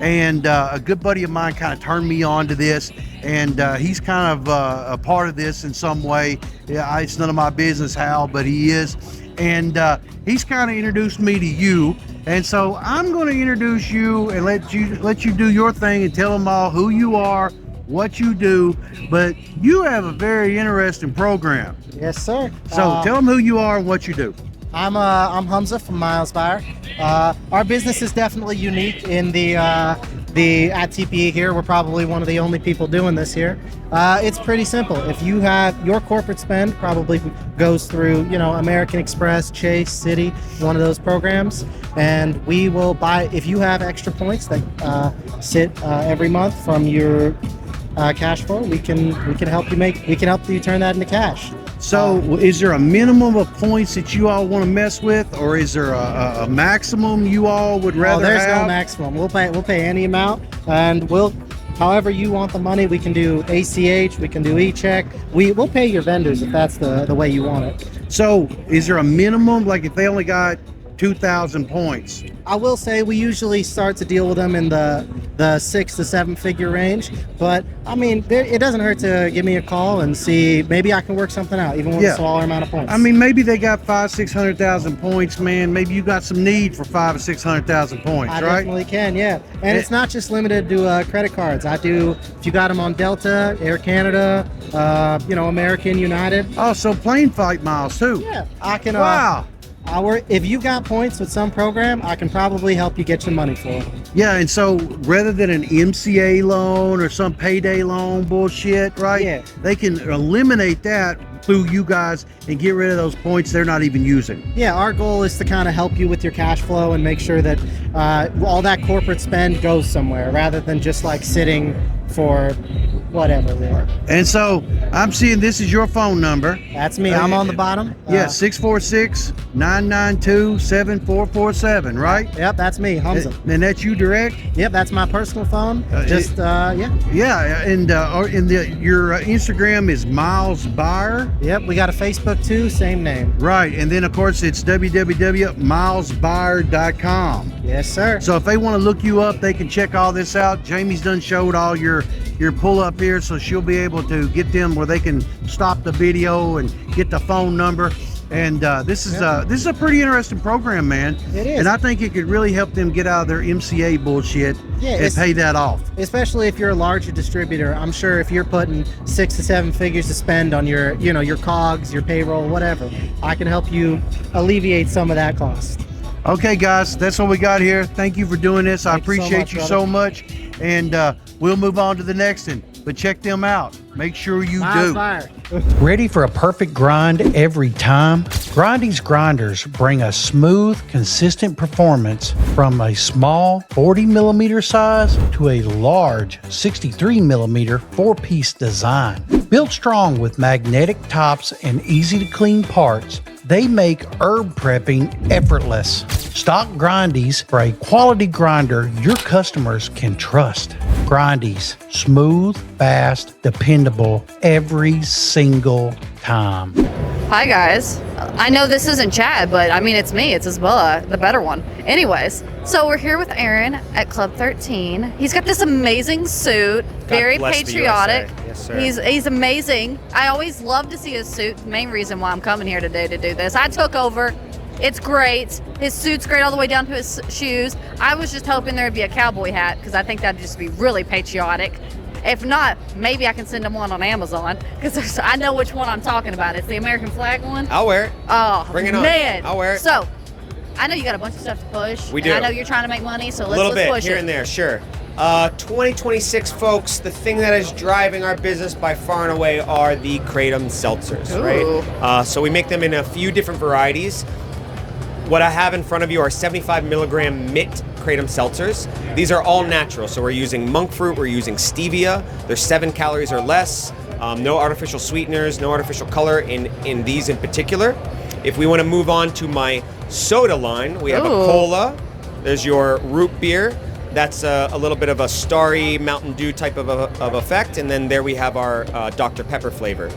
And a good buddy of mine kind of turned me on to this, and he's kind of a part of this in some way. Yeah, it's none of my business how, but he is. And he's kind of introduced me to you. And so I'm going to introduce you and let you do your thing and tell them all who you are, what you do. But you have a very interesting program. Yes, sir. So tell them who you are and what you do. I'm Hamza from Miles Bar. Our business is definitely unique in the at TPE here. We're probably one of the only people doing this here. It's pretty simple. If you have your corporate spend probably goes through, you know, American Express, Chase, City, one of those programs, and we will buy if you have extra points that sit every month from your cash flow. We can help you turn that into cash. So is there a minimum of points that you all want to mess with, or is there a maximum you all would rather have? There's no maximum. We'll pay any amount, and however you want the money. We can do ACH, we can do e-check. We'll pay your vendors if that's the way you want it. So is there a minimum, like if they only got 2,000 points? I will say we usually start to deal with them in the 6 to 7 figure range, but I mean, it doesn't hurt to give me a call and see, maybe I can work something out, even with a smaller amount of points. I mean, maybe they got 500,000-600,000 points, man. Maybe you got some need for 500,000 or 600,000 points, right? I definitely can, yeah. And it's not just limited to credit cards. I do, if you got them on Delta, Air Canada, American, United. Oh, so plane flight miles too. Yeah, I can. Wow. If you got points with some program, I can probably help you get your money for it. Yeah, and so rather than an MCA loan or some payday loan bullshit, right? Yeah. They can eliminate that through you guys and get rid of those points they're not even using. Yeah, our goal is to kind of help you with your cash flow and make sure that all that corporate spend goes somewhere rather than just like sitting for whatever there. And so I'm seeing this is your phone number. That's me. I'm on the bottom. Yeah, 646-992-7447, right? Yep, that's me, Hamza. And that's you direct? Yep, that's my personal phone. Yeah. Yeah, and your Instagram is Miles Bar. Yep, we got a Facebook too, same name. Right, and then of course it's www.milesbuyer.com. Yes, sir. So if they want to look you up, they can check all this out. Jamie's done showed all your pull up here, so she'll be able to get them where they can stop the video and get the phone number. And this is a pretty interesting program, man. It is. And I think it could really help them get out of their MCA bullshit and pay that off. Especially if you're a larger distributor. I'm sure if you're putting 6 to 7 figures to spend on your, your COGS, your payroll, whatever, I can help you alleviate some of that cost. Okay, guys, that's what we got here. Thank you for doing this. I appreciate you so much. And we'll move on to the next one. But check them out. Make sure you do. Ready for a perfect grind every time? Grindy's Grinders bring a smooth, consistent performance from a small 40 millimeter size to a large 63 millimeter 4-piece design. Built strong with magnetic tops and easy to clean parts, they make herb prepping effortless. Stock Grindy's for a quality grinder your customers can trust. Grindy's, smooth, fast, dependable every single time. Hi guys. I know this isn't Chad, but I mean it's me. It's Isabella, the better one. Anyways, so we're here with Aaron at Club 13. He's got this amazing suit, very patriotic. Yes, sir. He's amazing. I always love to see his suit. The main reason why I'm coming here today to do this. I took over. It's great. His suit's great all the way down to his shoes. I was just hoping there'd be a cowboy hat because I think that'd just be really patriotic. If not, maybe I can send him one on Amazon because I know which one I'm talking about. It's the American flag one. I'll wear it. Oh, bring it on. Man. I'll wear it. So, I know you got a bunch of stuff to push. We do. And I know you're trying to make money, so let's little bit push here it. and there, sure. 2026, folks, the thing that is driving our business by far and away are the Kratom Seltzers, right? So we make them in a few different varieties. What I have in front of you are 75 milligram MIT Kratom Seltzers. These are all natural, so we're using monk fruit, we're using stevia. They're 7 calories or less. No artificial sweeteners, no artificial color in these in particular. If we want to move on to my soda line, we have a cola. There's your root beer. That's a little bit of a starry Mountain Dew type of effect. And then there we have our Dr. Pepper flavor.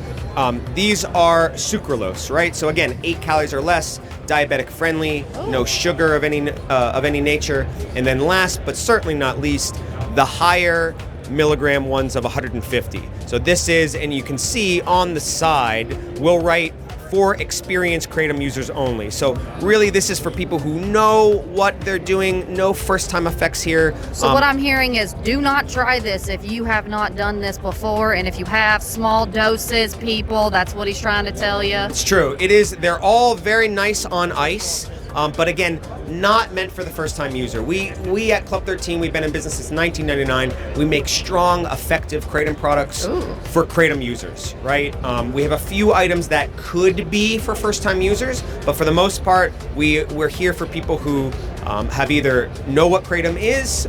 These are sucralose, right? So again, 8 calories or less, diabetic friendly, no sugar of any nature. And then last, but certainly not least, the higher milligram ones of 150. So this is, and you can see on the side, we'll write for experienced Kratom users only. So really this is for people who know what they're doing, no first time effects here. So what I'm hearing is do not try this if you have not done this before, and if you have small doses, people, that's what he's trying to tell you. It's true. It is, they're all very nice on ice. But again, not meant for the first-time user. We at Club 13, we've been in business since 1999. We make strong, effective Kratom products for Kratom users, right? We have a few items that could be for first-time users, but for the most part, we're here for people who have either know what Kratom is,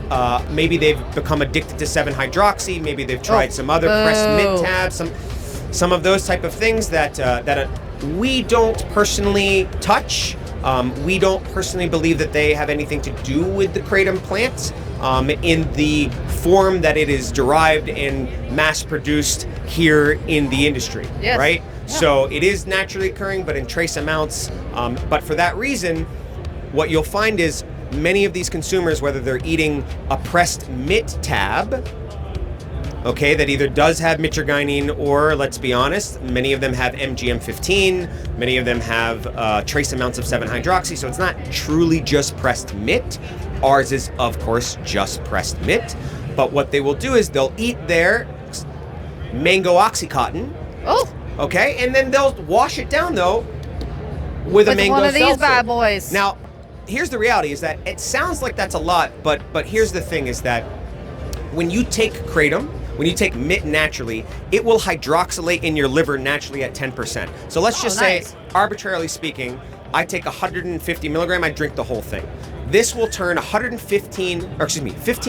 maybe they've become addicted to 7-hydroxy, maybe they've tried some other pressed mint tabs, some of those type of things that we don't personally touch. We don't personally believe that they have anything to do with the Kratom plant in the form that it is derived and mass-produced here in the industry, right? Yeah. So it is naturally occurring, but in trace amounts. But for that reason, what you'll find is many of these consumers, whether they're eating a pressed MIT tab, okay, that either does have mitragynine or, let's be honest, many of them have MGM15, many of them have trace amounts of 7-hydroxy, so it's not truly just pressed MIT. Ours is, of course, just pressed MIT, but what they will do is they'll eat their mango Oxycontin, okay, and then they'll wash it down, though, with a mango one of these seltzer. bad boys. Now, here's the reality, is that it sounds like that's a lot, but here's the thing, is that when you take Kratom, when you take MIT naturally, it will hydroxylate in your liver naturally at 10%. So let's just say, arbitrarily speaking, I take 150 milligram, I drink the whole thing. This will turn 15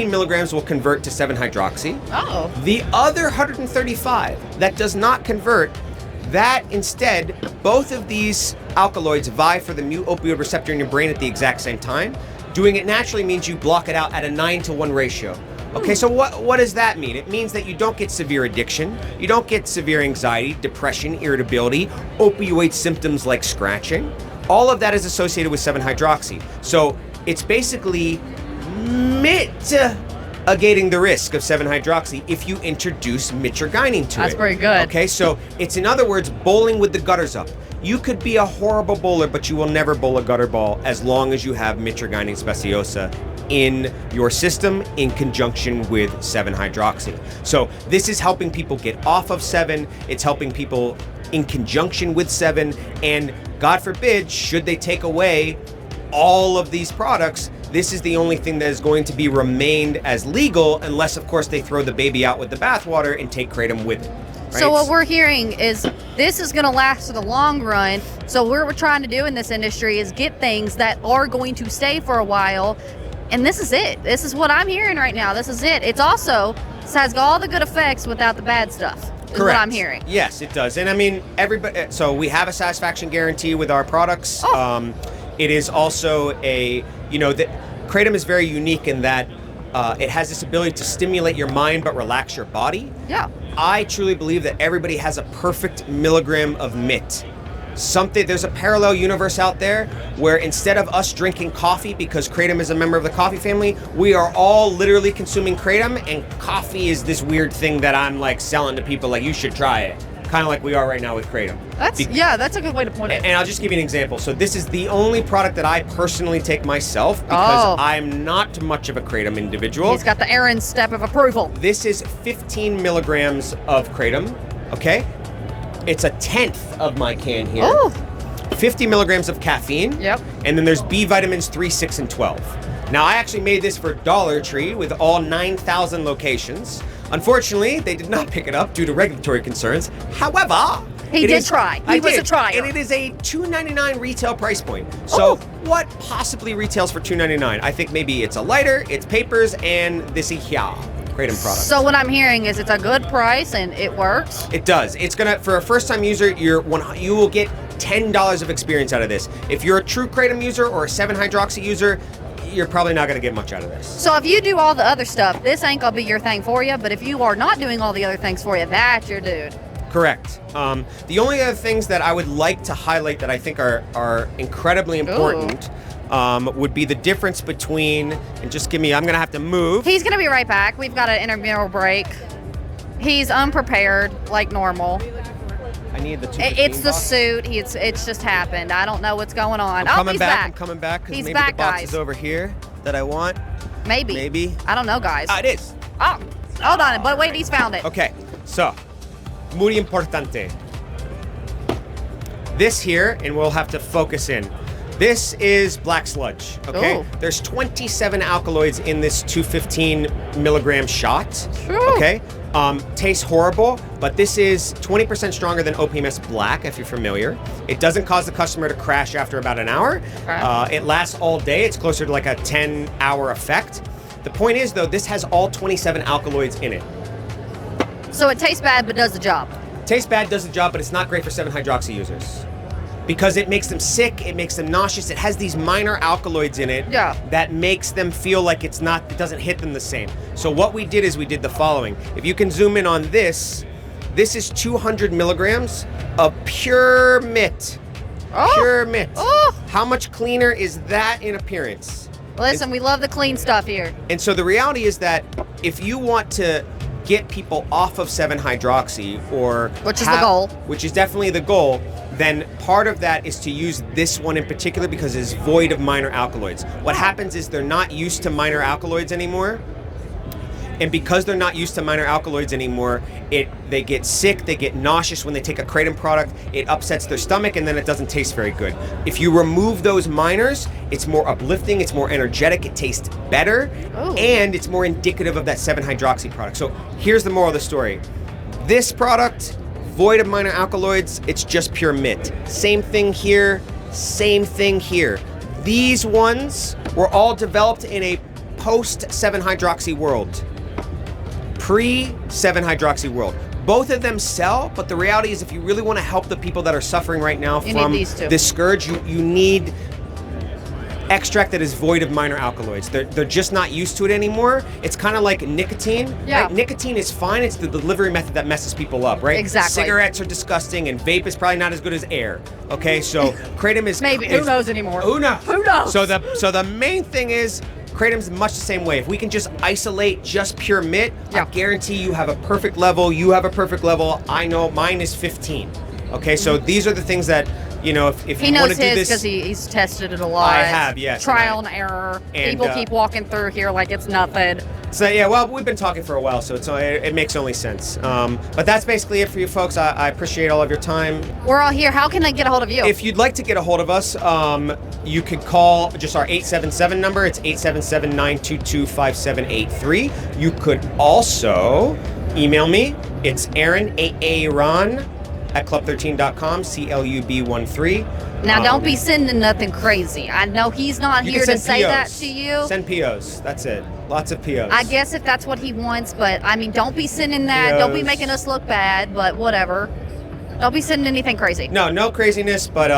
milligrams will convert to 7-hydroxy. The other 135 that does not convert, that instead, both of these alkaloids vie for the mu opioid receptor in your brain at the exact same time. Doing it naturally means you block it out at a 9-to-1 ratio. Okay, so what does that mean? It means that you don't get severe addiction, you don't get severe anxiety, depression, irritability, opioid symptoms like scratching. All of that is associated with 7-hydroxy. So it's basically mitigating the risk of 7-hydroxy if you introduce mitragynine to it. That's very good. Okay, so it's, in other words, bowling with the gutters up. You could be a horrible bowler, but you will never bowl a gutter ball as long as you have mitragynine speciosa in your system in conjunction with 7-hydroxy. So this is helping people get off of 7. It's helping people in conjunction with 7. And God forbid, should they take away all of these products, this is the only thing that is going to be remained as legal, unless, of course, they throw the baby out with the bathwater and take Kratom with it. Right? So what we're hearing is this is going to last for the long run. So what we're trying to do in this industry is get things that are going to stay for a while. And this is it. This is what I'm hearing right now. This is it. It's also, this has all the good effects without the bad stuff. Is Correct. what I'm hearing. Yes, it does. And I mean, everybody. So we have a satisfaction guarantee with our products. Oh. It is also a, that Kratom is very unique in that it has this ability to stimulate your mind but relax your body. Yeah. I truly believe that everybody has a perfect milligram of MIT. There's a parallel universe out there where instead of us drinking coffee because Kratom is a member of the coffee family, we are all literally consuming Kratom, and coffee is this weird thing that I'm like selling to people like, you should try it. Kind of like we are right now with Kratom. That's a good way to put it. And I'll just give you an example. So this is the only product that I personally take myself because I'm not much of a Kratom individual. He's got the Aaron step of approval. This is 15 milligrams of Kratom, okay? It's a 1/10 of my can here. Oh. 50 milligrams of caffeine. Yep. And then there's B vitamins 3, 6, and 12. Now, I actually made this for Dollar Tree with all 9,000 locations. Unfortunately, they did not pick it up due to regulatory concerns. However, He did try. He was a trier. And it is a $2.99 retail price point. So what possibly retails for $2.99? I think maybe it's a lighter, it's papers, and this here, Kratom product. So what I'm hearing is it's a good price and it works. It does. It's gonna, for a first-time user, you will get $10 of experience out of this. If you're a true Kratom user or a 7-hydroxy user, you're probably not going to get much out of this. So if you do all the other stuff, this ain't going to be your thing for you. But if you are not doing all the other things for you, that's your dude. Correct. The only other things that I would like to highlight that I think are incredibly important would be the difference between, and just give me, I'm going to have to move. He's going to be right back. We've got an intermittent break. He's unprepared like normal. I need the 215 It's the box. suit. It's just happened. I don't know what's going on. I'm coming he's back. back. I'm coming back because He's maybe back, the box guys. is over here that I want. Maybe. Maybe. I don't know, guys. It is. Oh, hold on. But wait, he's found it. Okay, so, muy importante. This here, and we'll have to focus in. This is black sludge, okay? Ooh. There's 27 alkaloids in this 215 milligram shot, okay? Tastes horrible, but this is 20% stronger than OPMS Black, if you're familiar. It doesn't cause the customer to crash after about an hour. It lasts all day. It's closer to like a 10-hour effect. The point is, though, this has all 27 alkaloids in it. So it tastes bad, but does the job. Tastes bad, does the job, but it's not great for 7-hydroxy users. Because it makes them sick, it makes them nauseous. It has these minor alkaloids in it that makes them feel like it doesn't hit them the same. So what we did is we did the following. If you can zoom in on this is 200 milligrams of pure MIT. Pure MIT. How much cleaner is that in appearance? Listen, we love the clean stuff here. And so the reality is that if you want to get people off of 7-hydroxy which is the goal. Which is definitely the goal, then part of that is to use this one in particular because it's void of minor alkaloids. What happens is they're not used to minor alkaloids anymore. And because they're not used to minor alkaloids anymore, they get sick, they get nauseous when they take a Kratom product, it upsets their stomach, and then it doesn't taste very good. If you remove those minors, it's more uplifting, it's more energetic, it tastes better, and it's more indicative of that 7-hydroxy product. So here's the moral of the story. This product, void of minor alkaloids, it's just pure MIT. Same thing here, same thing here. These ones were all developed in a post-7-hydroxy world. Pre-7-hydroxy world. Both of them sell, but the reality is if you really want to help the people that are suffering right now from this scourge, you need extract that is void of minor alkaloids. They're just not used to it anymore. It's kind of like nicotine. Yeah. Right? Nicotine is fine. It's the delivery method that messes people up, right? Exactly. Cigarettes are disgusting, and vape is probably not as good as air. Okay, so Kratom is Maybe. Who knows anymore? Who knows? Who knows? So the main thing is Kratom's much the same way. If we can just isolate just pure mint, I guarantee you have a perfect level. You have a perfect level. I know mine is 15. Okay, so these are the things that, you know, if He you want knows to do his this, because he's tested it a lot. I have, yes. Trial and error. And, People keep walking through here like it's nothing. So yeah, well, we've been talking for a while, so it makes only sense. But that's basically it for you folks. I appreciate all of your time. We're all here. How can I get a hold of you? If you'd like to get a hold of us, you could call just our 877 number. It's 877-922-5783. You could also email me. It's Aaron, Aaron, at club13.com, CLUB13. Now, don't be sending nothing crazy. I know he's not You here can to send say POs. that to you. Send POs. That's it. Lots of POs. I guess if that's what he wants, but I mean, don't be sending that. Don't be POs. making us look bad, but whatever. Don't be sending anything crazy. No craziness, but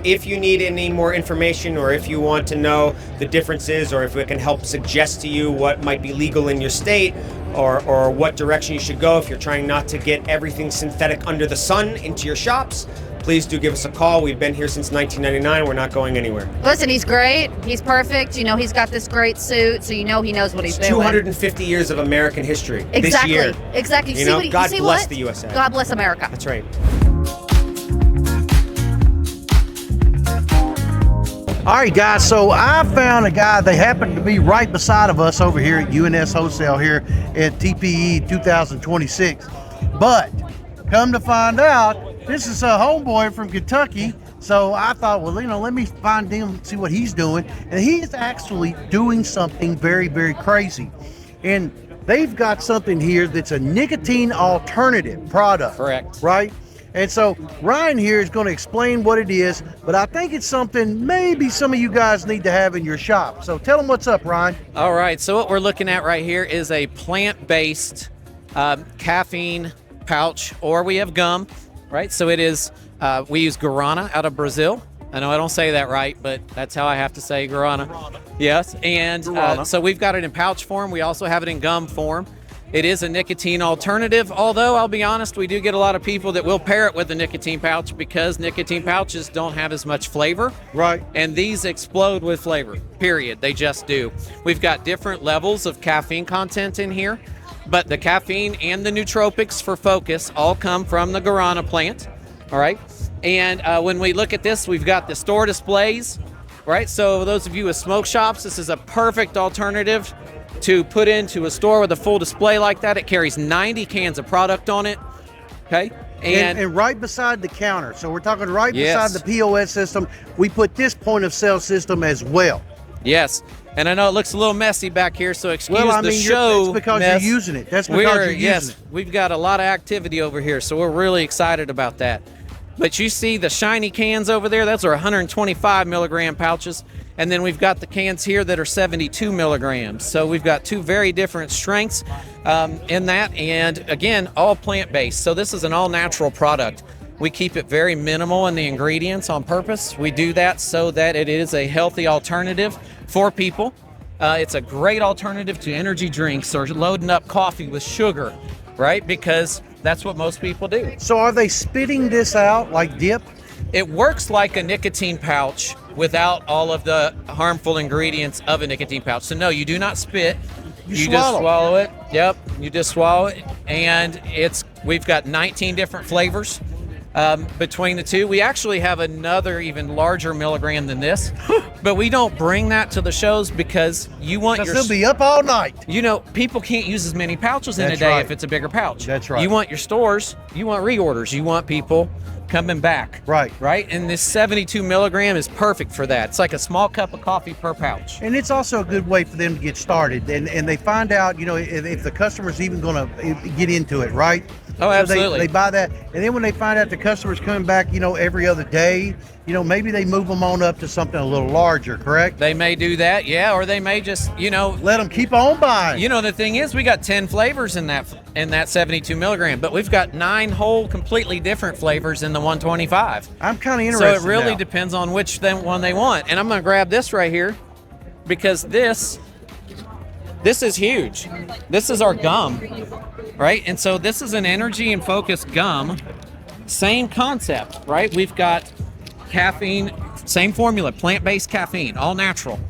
if you need any more information, or if you want to know the differences, or if we can help suggest to you what might be legal in your state, or what direction you should go if you're trying not to get everything synthetic under the sun into your shops, please do give us a call. We've been here since 1999. We're not going anywhere. Listen, he's great. He's perfect. You know, he's got this great suit, so you know he knows what he's doing. 250 years of American history Exactly. this year. Exactly. You know, see God see bless what? the USA. God bless America. That's right. All right, guys, so I found a guy. They happen to be right beside of us over here at UNS Wholesale here at TPE 2026. But come to find out, this is a homeboy from Kentucky. So I thought, well, you know, let me find him, see what he's doing. And he's actually doing something very, very crazy. And they've got something here that's a nicotine alternative product. Correct. Right? And so Ryan here is going to explain what it is, but I think it's something maybe some of you guys need to have in your shop. So tell them what's up, Ryan. All right, so what we're looking at right here is a plant-based caffeine pouch, or we have gum, right? So it is, we use guarana out of Brazil. I know I don't say that right, but that's how I have to say guarana. Yes, and so we've got it in pouch form. We also have it in gum form. It is a nicotine alternative, although I'll be honest, we do get a lot of people that will pair it with a nicotine pouch because nicotine pouches don't have as much flavor. Right. And these explode with flavor, period. They just do. We've got different levels of caffeine content in here, but the caffeine and the nootropics for focus all come from the guarana plant, all right? And when we look at this, we've got the store displays, right? So those of you with smoke shops, this is a perfect alternative to put into a store with a full display like that. It carries 90 cans of product on it, okay? And right beside the counter. So we're talking right Yes. beside the POS system. We put this point of sale system as well. Yes, and I know it looks a little messy back here, so excuse Well, I the mean, show it's because mess. you're using it. That's because you're using yes, it. we've got a lot of activity over here, so we're really excited about that. But you see the shiny cans over there, those are 125 milligram pouches. And then we've got the cans here that are 72 milligrams. So we've got two very different strengths in that. And again, all plant-based. So this is an all-natural product. We keep it very minimal in the ingredients on purpose. We do that so that it is a healthy alternative for people. It's a great alternative to energy drinks or loading up coffee with sugar, right? Because that's what most people do. So are they spitting this out like dip? It works like a nicotine pouch without all of the harmful ingredients of a nicotine pouch. So no, you do not spit. You just swallow it. Yep, you just swallow it. And we've got 19 different flavors between the two. We actually have another even larger milligram than this, but we don't bring that to the shows because you want They'll be up all night. You know, people can't use as many pouches in a That's day right. if it's a bigger pouch. That's right. You want your stores, you want reorders, you want people coming back. Right. Right? And this 72 milligram is perfect for that. It's like a small cup of coffee per pouch. And it's also a good way for them to get started. And they find out, you know, if the customer's even going to get into it, right? Oh, absolutely. So they buy that. And then when they find out the customer's coming back, you know, every other day, you know, maybe they move them on up to something a little larger, correct? They may do that, yeah, or they may just, you know. Let them keep on buying. You know, the thing is, we got 10 flavors in that in that 72 milligram, but we've got 9 whole completely different flavors in the 125. I'm kind of interested. So it really now. depends on which one they want. And I'm going to grab this right here because this is huge. This is our gum, right? And so this is an energy and focus gum. Same concept, right? We've got caffeine, same formula, plant-based caffeine, all natural.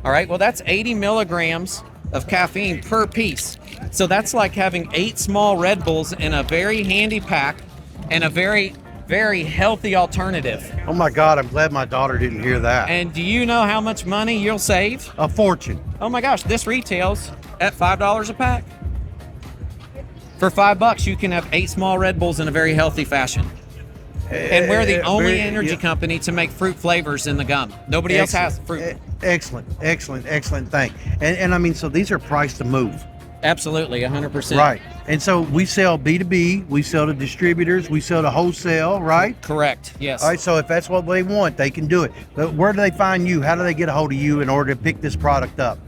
All right, well, that's 80 milligrams of caffeine per piece. So that's like having 8 small Red Bulls in a very handy pack and a very, very healthy alternative. Oh my God, I'm glad my daughter didn't hear that. And do you know how much money you'll save? A fortune. Oh my gosh, this retails at $5 a pack. For $5, you can have 8 small Red Bulls in a very healthy fashion. And we're the only energy company to make fruit flavors in the gum. Nobody else has fruit. Excellent thing. And I mean, so these are priced to move. Absolutely, 100%. Right. And so we sell B2B, we sell to distributors, we sell to wholesale, right? Correct, yes. All right, so if that's what they want, they can do it. But where do they find you? How do they get a hold of you in order to pick this product up?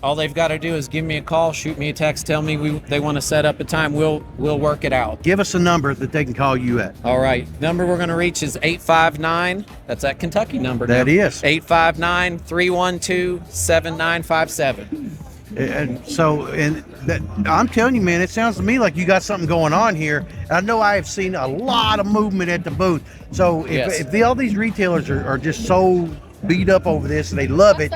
All they've got to do is give me a call, shoot me a text, tell me they want to set up a time. We'll work it out. Give us a number that they can call you at. All right. Number we're going to reach is 859. That's that Kentucky number. That is 859-312-7957. And so, I'm telling you, man, it sounds to me like you got something going on here. I know I have seen a lot of movement at the booth. So if all these retailers are just so beat up over this and they love it,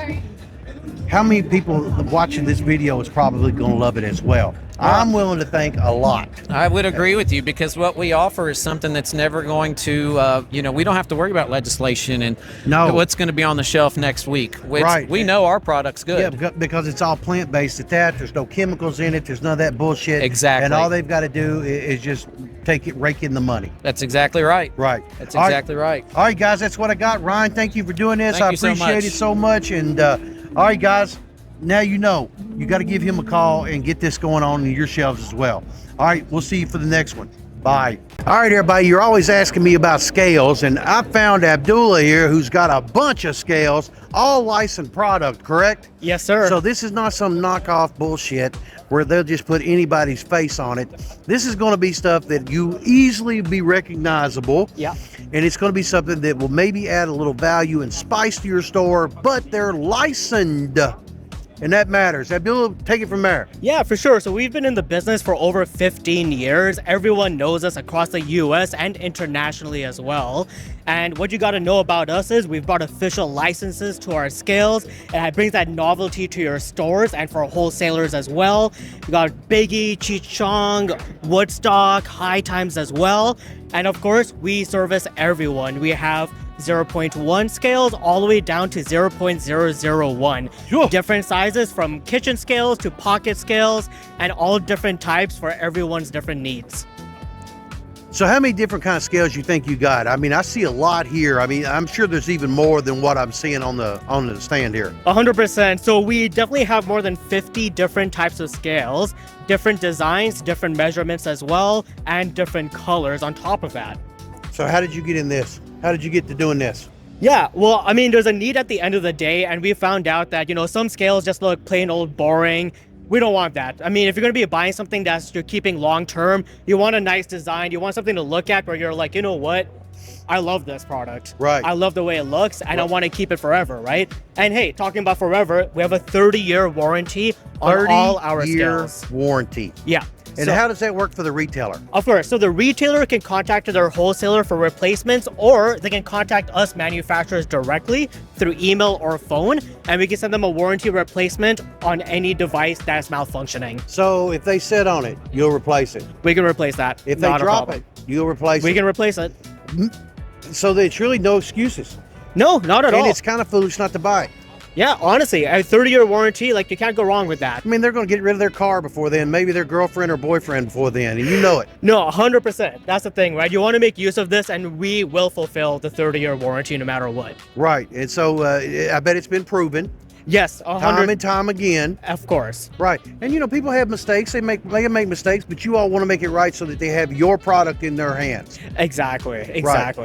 how many people watching this video is probably going to love it as well? I'm willing to think a lot. I would agree with you because what we offer is something that's never going to, we don't have to worry about legislation and what's going to be on the shelf next week. Right. We know our product's good. Yeah, because it's all plant-based at that. There's no chemicals in it. There's none of that bullshit. Exactly. And all they've got to do is just rake in the money. That's exactly right. Right. That's exactly right. All right, guys, that's what I got. Ryan, thank you for doing this. I appreciate it so much. And all right, guys, now you know. You got to give him a call and get this going on in your shelves as well. All right, we'll see you for the next one. Bye. All right, everybody, you're always asking me about scales, and I found Abdullah here who's got a bunch of scales, all licensed product, correct? Yes, sir. So this is not some knockoff bullshit where they'll just put anybody's face on it. This is going to be stuff that you easily be recognizable. Yeah. And it's going to be something that will maybe add a little value and spice to your store, but they're licensed. And that matters. Abdullah, take it from there. Yeah, for sure. So we've been in the business for over 15 years. Everyone knows us across the US and internationally as well. And what you got to know about us is we've brought official licenses to our scales, and it brings that novelty to your stores and for wholesalers as well. We got Biggie, Cheech Chong, Woodstock, High Times as well. And of course, we service everyone. We have 0.1 scales all the way down to 0.001. Sure. Different sizes from kitchen scales to pocket scales, and all different types for everyone's different needs. So how many different kind of scales you think you got? I mean, I see a lot here. I mean, I'm sure there's even more than what I'm seeing on the stand here. 100%. So we definitely have more than 50 different types of scales, different designs, different measurements as well, and different colors on top of that. So how did you get in this? How did you get to doing this? Yeah, well, I mean, there's a need at the end of the day, and we found out that, some scales just look plain old boring. We don't want that. I mean, if you're going to be buying something you're keeping long term, you want a nice design, you want something to look at where you're like, you know what? I love this product. Right. I love the way it looks, and I want to keep it forever, right? And hey, talking about forever, we have a 30-year warranty on all our scales. 30-year warranty. Yeah. And how does that work for the retailer? Of course. So the retailer can contact their wholesaler for replacements, or they can contact us manufacturers directly through email or phone, and we can send them a warranty replacement on any device that's malfunctioning. So if they sit on it, you'll replace it. We can replace that. If they drop it, you'll replace it. We can replace it. So there's really no excuses. No, not at all. And it's kind of foolish not to buy it. Yeah, honestly, a 30-year warranty, you can't go wrong with that. I mean, they're going to get rid of their car before then, maybe their girlfriend or boyfriend before then, and you know it. No, 100%. That's the thing, right? You want to make use of this, and we will fulfill the 30-year warranty no matter what. Right, and so I bet it's been proven. Yes, time and time again. Of course. Right, and people have mistakes. They can make mistakes, but you all want to make it right so that they have your product in their hands. Exactly. Right.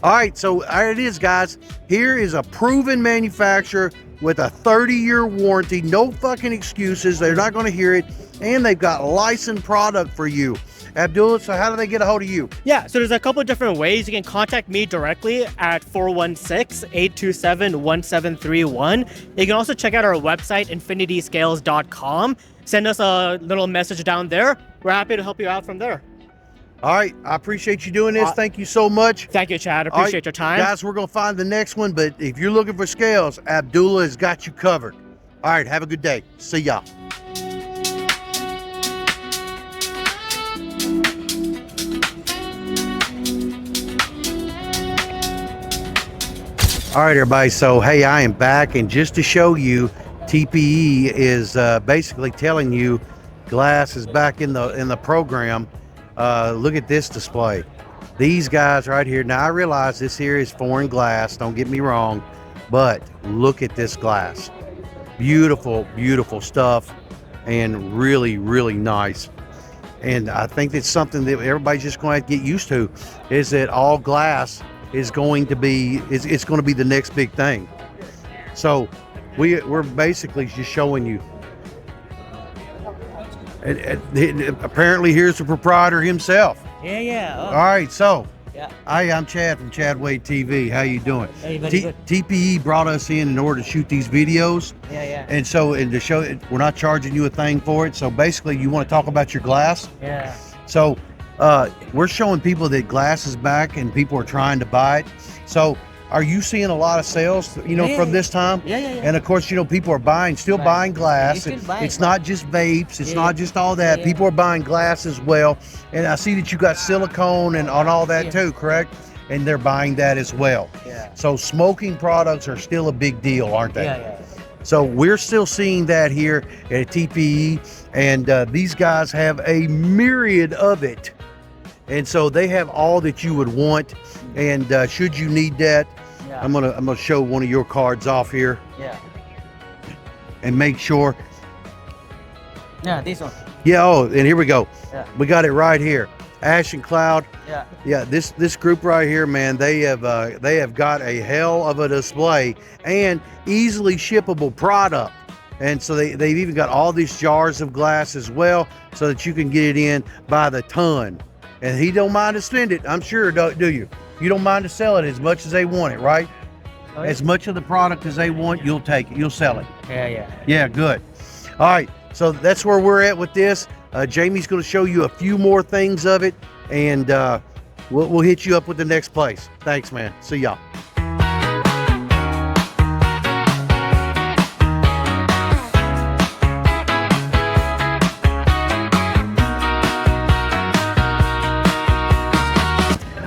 All right, so there it is, guys. Here is a proven manufacturer with a 30-year warranty. No fucking excuses. They're not going to hear it. and they've got licensed product for you. Abdullah, so how do they get a hold of you? Yeah, so there's a couple of different ways. You can contact me directly at 416-827-1731. You can also check out our website, infinityscales.com. Send us a little message down there. We're happy to help you out from there. All right, I appreciate you doing this. Thank you so much. Thank you, Chad. Appreciate your time. Guys, we're going to find the next one, but if you're looking for scales, Abdullah has got you covered. All right, have a good day. See y'all. All right, everybody. So, hey, I am back, and just to show you, TPE is basically telling you glass is back in the program. Look at this display. These guys right here. Now, I realize this here is foreign glass. Don't get me wrong, but look at this glass. Beautiful, beautiful stuff, and really, really nice. And I think that's something that everybody's just going to have to get used to, is that all glass is going to be it's going to be the next big thing. So we're basically just showing you. And apparently here's the proprietor himself. Yeah. Oh. All right, so Yeah. hi, I'm Chad from Chad Wade TV. How you doing? Hey, very good. TPE brought us in order to shoot these videos. Yeah. And so, and to show it, we're not charging you a thing for it. So basically, you want to talk about your glass. Yeah. So we're showing people that glass is back and people are trying to buy it. So are you seeing a lot of sales, from this time? Yeah. And of course, people are still buying glass. They still buy It's it. not just vapes. It's not just all that. Yeah. People are buying glass as well. And I see that you got silicone and on all that too, correct? And they're buying that as well. Yeah. So smoking products are still a big deal, aren't they? Yeah. So we're still seeing that here at TPE, and these guys have a myriad of it. And so they have all that you would want. And should you need that, Yeah. I'm gonna show one of your cards off here Yeah. and make sure. Yeah. This one. Yeah. Oh, and here we go. Yeah. We got it right here. Ash and Cloud. Yeah. Yeah. This group right here, man, they have got a hell of a display and easily shippable product. And so they've even got all these jars of glass as well, so that you can get it in by the ton. And he don't mind to spend it, I'm sure, do you? You don't mind to sell it as much as they want it, right? Oh, As much of the product as they want, you'll take it. You'll sell it. Yeah. Yeah, good. All right, so that's where we're at with this. Jamie's going to show you a few more things of it, and we'll hit you up with the next place. Thanks, man. See y'all.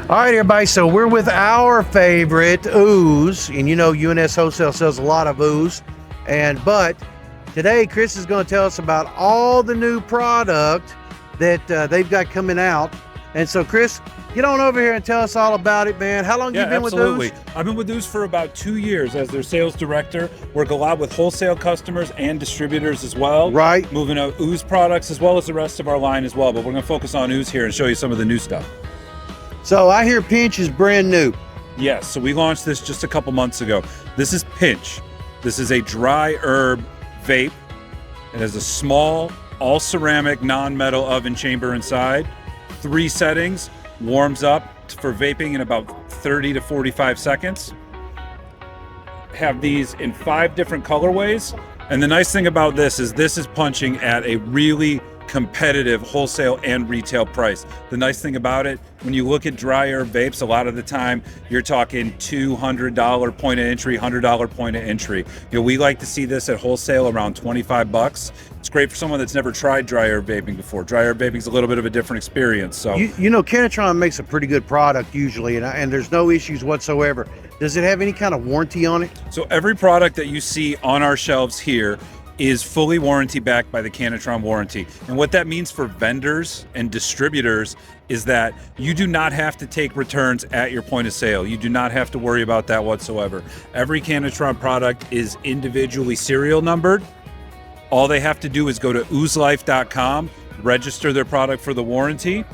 All right, everybody, so we're with our favorite, Eeze, and UNS Wholesale sells a lot of Eeze, but today Chris is going to tell us about all the new product that they've got coming out. And so, Chris, get on over here and tell us all about it, man. How long you been with Eeze? I've been with Eeze for about 2 years as their sales director. Work a lot with wholesale customers and distributors as well. Right. Moving out Eeze products as well as the rest of our line as well. But we're going to focus on Eeze here and show you some of the new stuff. So I hear Pinch is brand new. Yes, so we launched this just a couple months ago. This is Pinch. This is a dry herb vape. It has a small, all ceramic, non-metal oven chamber inside. 3 settings, warms up for vaping in about 30 to 45 seconds. Have these in 5 different colorways. And the nice thing about this is punching at a really competitive wholesale and retail price. The nice thing about it, when you look at dry herb vapes, a lot of the time you're talking $200 point of entry, $100 point of entry. We like to see this at wholesale around $25. It's great for someone that's never tried dry herb vaping before. Dry herb vaping is a little bit of a different experience. So Kenatron makes a pretty good product usually, and there's no issues whatsoever. Does it have any kind of warranty on it? So every product that you see on our shelves here is fully warranty backed by the Kenatron warranty. And what that means for vendors and distributors is that you do not have to take returns at your point of sale. You do not have to worry about that whatsoever. Every Kenatron product is individually serial numbered. All they have to do is go to oozelife.com, register their product for the warranty.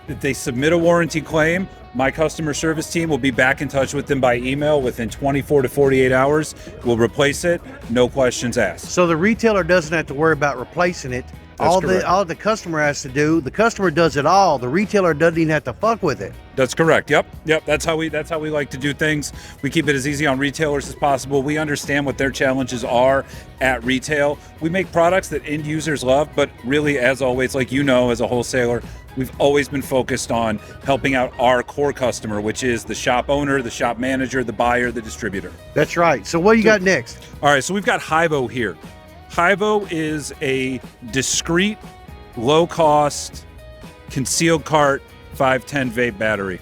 If they submit a warranty claim, my customer service team will be back in touch with them by email within 24 to 48 hours. We'll replace it, no questions asked. So the retailer doesn't have to worry about replacing it. All correct. the customer has to do, the customer does it all. The retailer doesn't even have to fuck with it. That's correct. Yep. That's how we like to do things. We keep it as easy on retailers as possible. We understand what their challenges are at retail. We make products that end users love, but really, as always, like as a wholesaler, we've always been focused on helping out our core customer, which is the shop owner, the shop manager, the buyer, the distributor. That's right. So what do you got next? All right, so we've got Hyvo here. Hyvo is a discreet, low-cost, concealed cart 510 vape battery.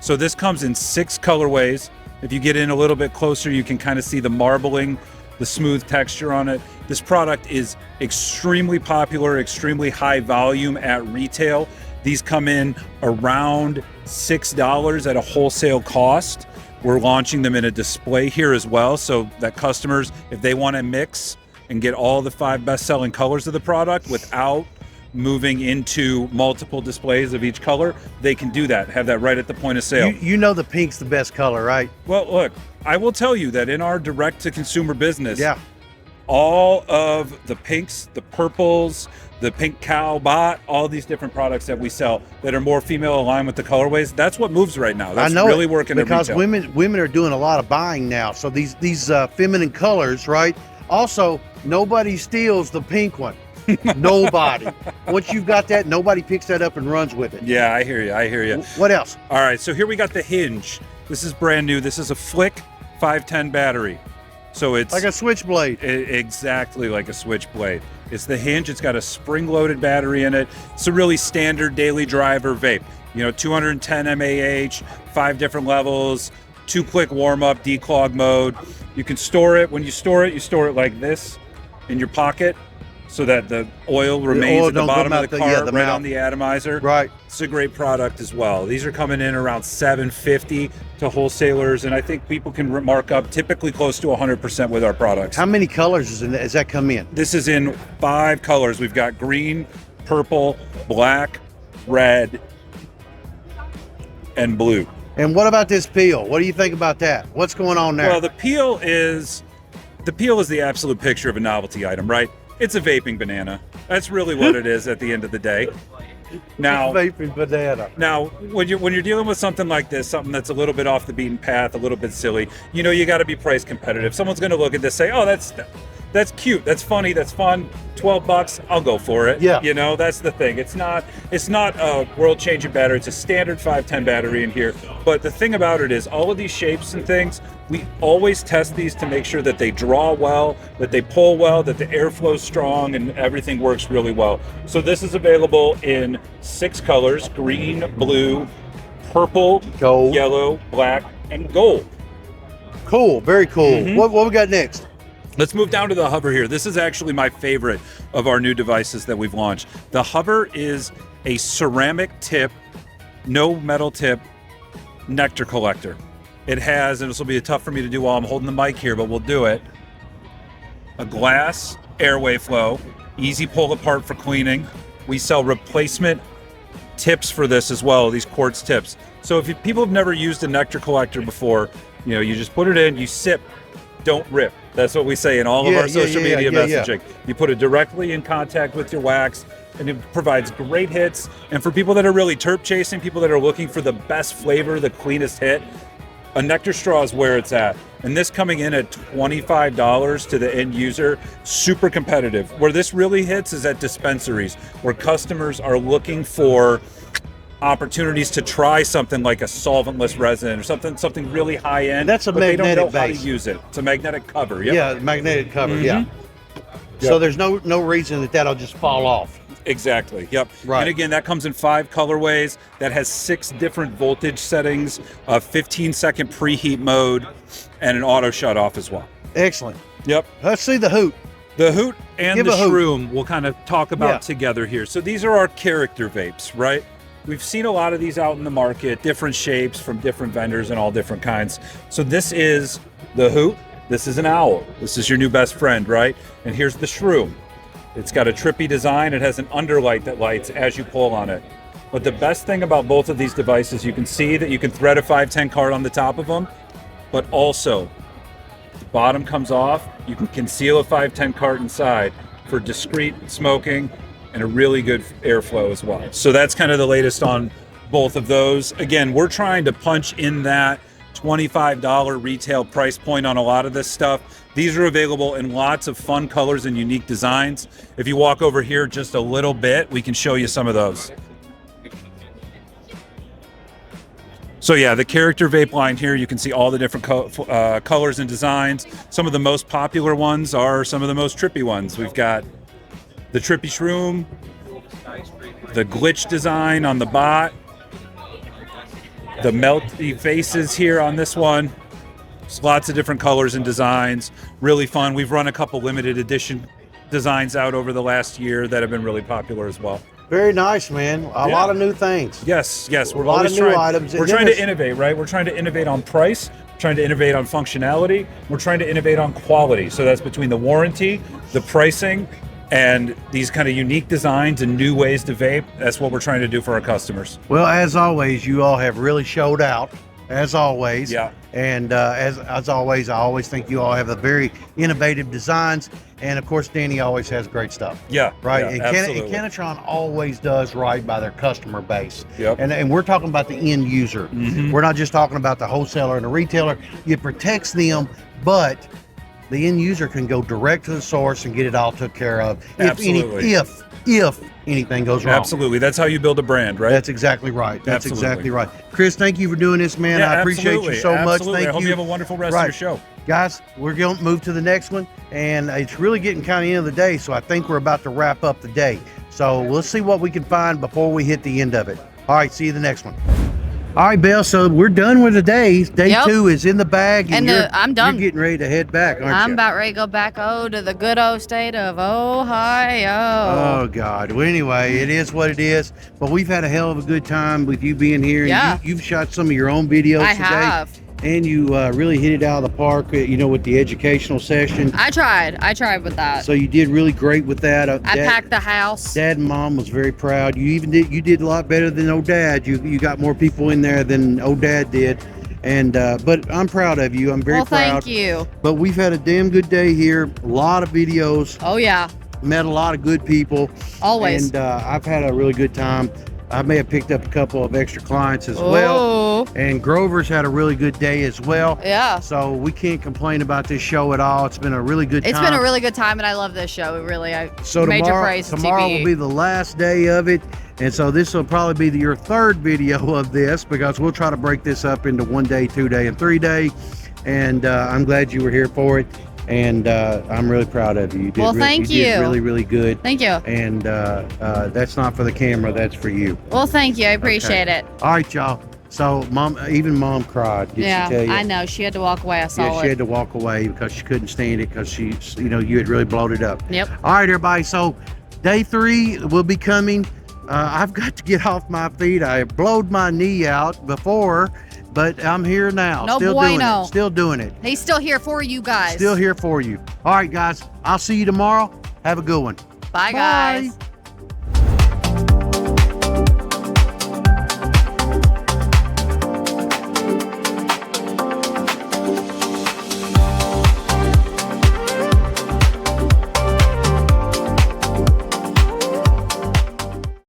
So this comes in 6 colorways. If you get in a little bit closer, you can kind of see the marbling, the smooth texture on it. This product is extremely popular, extremely high volume at retail. These come in around $6 at a wholesale cost. We're launching them in a display here as well, so that customers, if they want to mix and get all the 5 best-selling colors of the product without moving into multiple displays of each color, they can do that, have that right at the point of sale. You know the pink's the best color, right? Well, look, I will tell you that in our direct-to-consumer business, all of the pinks, the purples, the pink cow bot, all these different products that we sell that are more female aligned with the colorways, that's what moves right now. That's really working at retail. Because women are doing a lot of buying now. So these feminine colors, right? Also, nobody steals the pink one. Nobody. Once you've got that, nobody picks that up and runs with it. Yeah, I hear you. What else? All right, so here we got the Hinge. This is brand new. This is a Flick 510 battery. So it's like a switchblade. Exactly like a switchblade. It's the Hinge. It's got a spring-loaded battery in it. It's a really standard daily driver vape. 210 mAh, 5 different levels, 2-click warm-up, declog mode. You can store it. When you store it like this in your pocket, so that the oil remains at the bottom of the cart, right on the atomizer. Right. It's a great product as well. These are coming in around $750 to wholesalers, and I think people can mark up typically close to 100% with our products. How many colors does that come in? This is in 5 colors. We've got green, purple, black, red, and blue. And what about this peel? What do you think about that? What's going on there? Well, the peel is the absolute picture of a novelty item, right? It's a vaping banana. That's really what it is at the end of the day. Now, vaping banana. Now, when you're dealing with something like this, something that's a little bit off the beaten path, a little bit silly, you got to be price competitive. Someone's going to look at this, say, "Oh, that's cute, that's funny, that's fun. $12, I'll go for it." Yeah. That's the thing. It's not a world-changing battery. It's a standard 510 battery in here. But the thing about it is, all of these shapes and things, we always test these to make sure that they draw well, that they pull well, that the airflow's strong, and everything works really well. So this is available in 6 colors: green, blue, purple, gold, yellow, black, and gold. Cool, very cool. Mm-hmm. What we got next? Let's move down to the Hover here. This is actually my favorite of our new devices that we've launched. The Hover is a ceramic tip, no metal tip, nectar collector. It has, and this will be tough for me to do while I'm holding the mic here, but we'll do it, a glass airway flow, easy pull apart for cleaning. We sell replacement tips for this as well, these quartz tips. So if people have never used a nectar collector before, you just put it in, you sip, don't rip. That's what we say in all of our social media messaging. You put it directly in contact with your wax, and it provides great hits. And for people that are really terp chasing, people that are looking for the best flavor, the cleanest hit, a nectar straw is where it's at. And this coming in at $25 to the end user, super competitive. Where this really hits is at dispensaries, where customers are looking for opportunities to try something like a solventless resin or something really high end. That's a but they don't magnetic know how base. to use it. It's a magnetic cover. Yep. Yeah, magnetic cover. Mhm. Yeah. Yep. So there's no reason that'll just fall off. Exactly. Yep. Right. And again, that comes in 5 colorways. That has 6 different voltage settings, a 15-second preheat mode, and an auto shut off as well. Excellent. Yep. Let's see the hoot. The hoot and Give the a hoot. shroom we'll kind of talk about Yeah. together here. So these are our character vapes, right? We've seen a lot of these out in the market, different shapes from different vendors and all different kinds. So this is the hoot. This is an owl. This is your new best friend, right? And here's the shroom. It's got a trippy design. It has an underlight that lights as you pull on it. But the best thing about both of these devices, you can see that you can thread a 510 card on the top of them, but also the bottom comes off. You can conceal a 510 card inside for discreet smoking, and a really good airflow as well. So that's kind of the latest on both of those. Again, we're trying to punch in that $25 retail price point on a lot of this stuff. These are available in lots of fun colors and unique designs. If you walk over here just a little bit, we can show you some of those. So yeah, the character vape line here, you can see all the different colors and designs. Some of the most popular ones are some of the most trippy ones. We've got the Trippy Shroom, the glitch design on the bot, the melty faces here on this one. There's lots of different colors and designs, really fun. We've run a couple limited edition designs out over the last year that have been really popular as well. Very nice, man. A lot of new things. Yes, We're a lot of new items. We're trying to innovate, right? We're trying to innovate on price, trying to innovate on functionality. We're trying to innovate on quality. So that's between the warranty, the pricing, and these kind of unique designs and new ways to vape. That's what we're trying to do for our customers. Well, as always, you all have really showed out, as always. Yeah. And as always, I always think you all have a very innovative designs. And of course, Danny always has great stuff. Yeah. Right. Yeah, and absolutely. Kenatron always does right by their customer base. Yep. And we're talking about the end user. We're not just talking about the wholesaler and the retailer. It protects them, but the end user can go direct to the source and get it all took care of. Absolutely. If anything goes wrong. Absolutely. That's how you build a brand, right? That's exactly right. That's Absolutely. exactly right. Chris, thank you for doing this, man. Yeah, I appreciate absolutely. you so much. Absolutely. Thank I hope you. you have a wonderful rest of your show. Guys, we're going to move to the next one, and it's really getting kind of end of the day, so I think we're about to wrap up the day. So we'll see what we can find before we hit the end of it. All right, see you the next one. All right, Belle, so we're done with the day. Day 2 is in the bag, and I'm done. You're getting ready to head back, aren't I'm you? about ready to go back to the good old state of Ohio. Oh, God. Well, anyway, it is what it is, but we've had a hell of a good time with you being here. Yeah. You've shot some of your own videos I today. have. And you really hit it out of the park, with the educational session. I tried with that. So you did really great with that. I packed the house. Dad and Mom was very proud. You did a lot better than old Dad. You got more people in there than old Dad did. And but I'm proud of you. I'm very proud. Thank you. But we've had a damn good day here. A lot of videos. Oh yeah. Met a lot of good people. Always. And I've had a really good time. I may have picked up a couple of extra clients as well. And Grover's had a really good day as well. Yeah. So we can't complain about this show at all. It's been a really good time. It's been a really good time, and I love this show. It really, So major praise to tomorrow TPE. will be the last day of it. And so this will probably be your third video of this, because we'll try to break this up into 1 day, 2 day, and 3 day. And I'm glad you were here for it. And I'm really proud of you. You did thank you. you. Did really, really good. Thank you. And that's not for the camera. That's for you. Well, thank you. I appreciate it. All right, y'all. So Mom cried. Did she tell you? I know. She had to walk away. I saw Yeah, it. she had to walk away because she couldn't stand it, because you had really bloated up. Yep. All right, everybody. So day 3 will be coming. I've got to get off my feet. I blowed my knee out before, but I'm here now. No Still bueno. doing it. Still doing it. He's still here for you guys. Still here for you. All right, guys. I'll see you tomorrow. Have a good one. Bye, guys.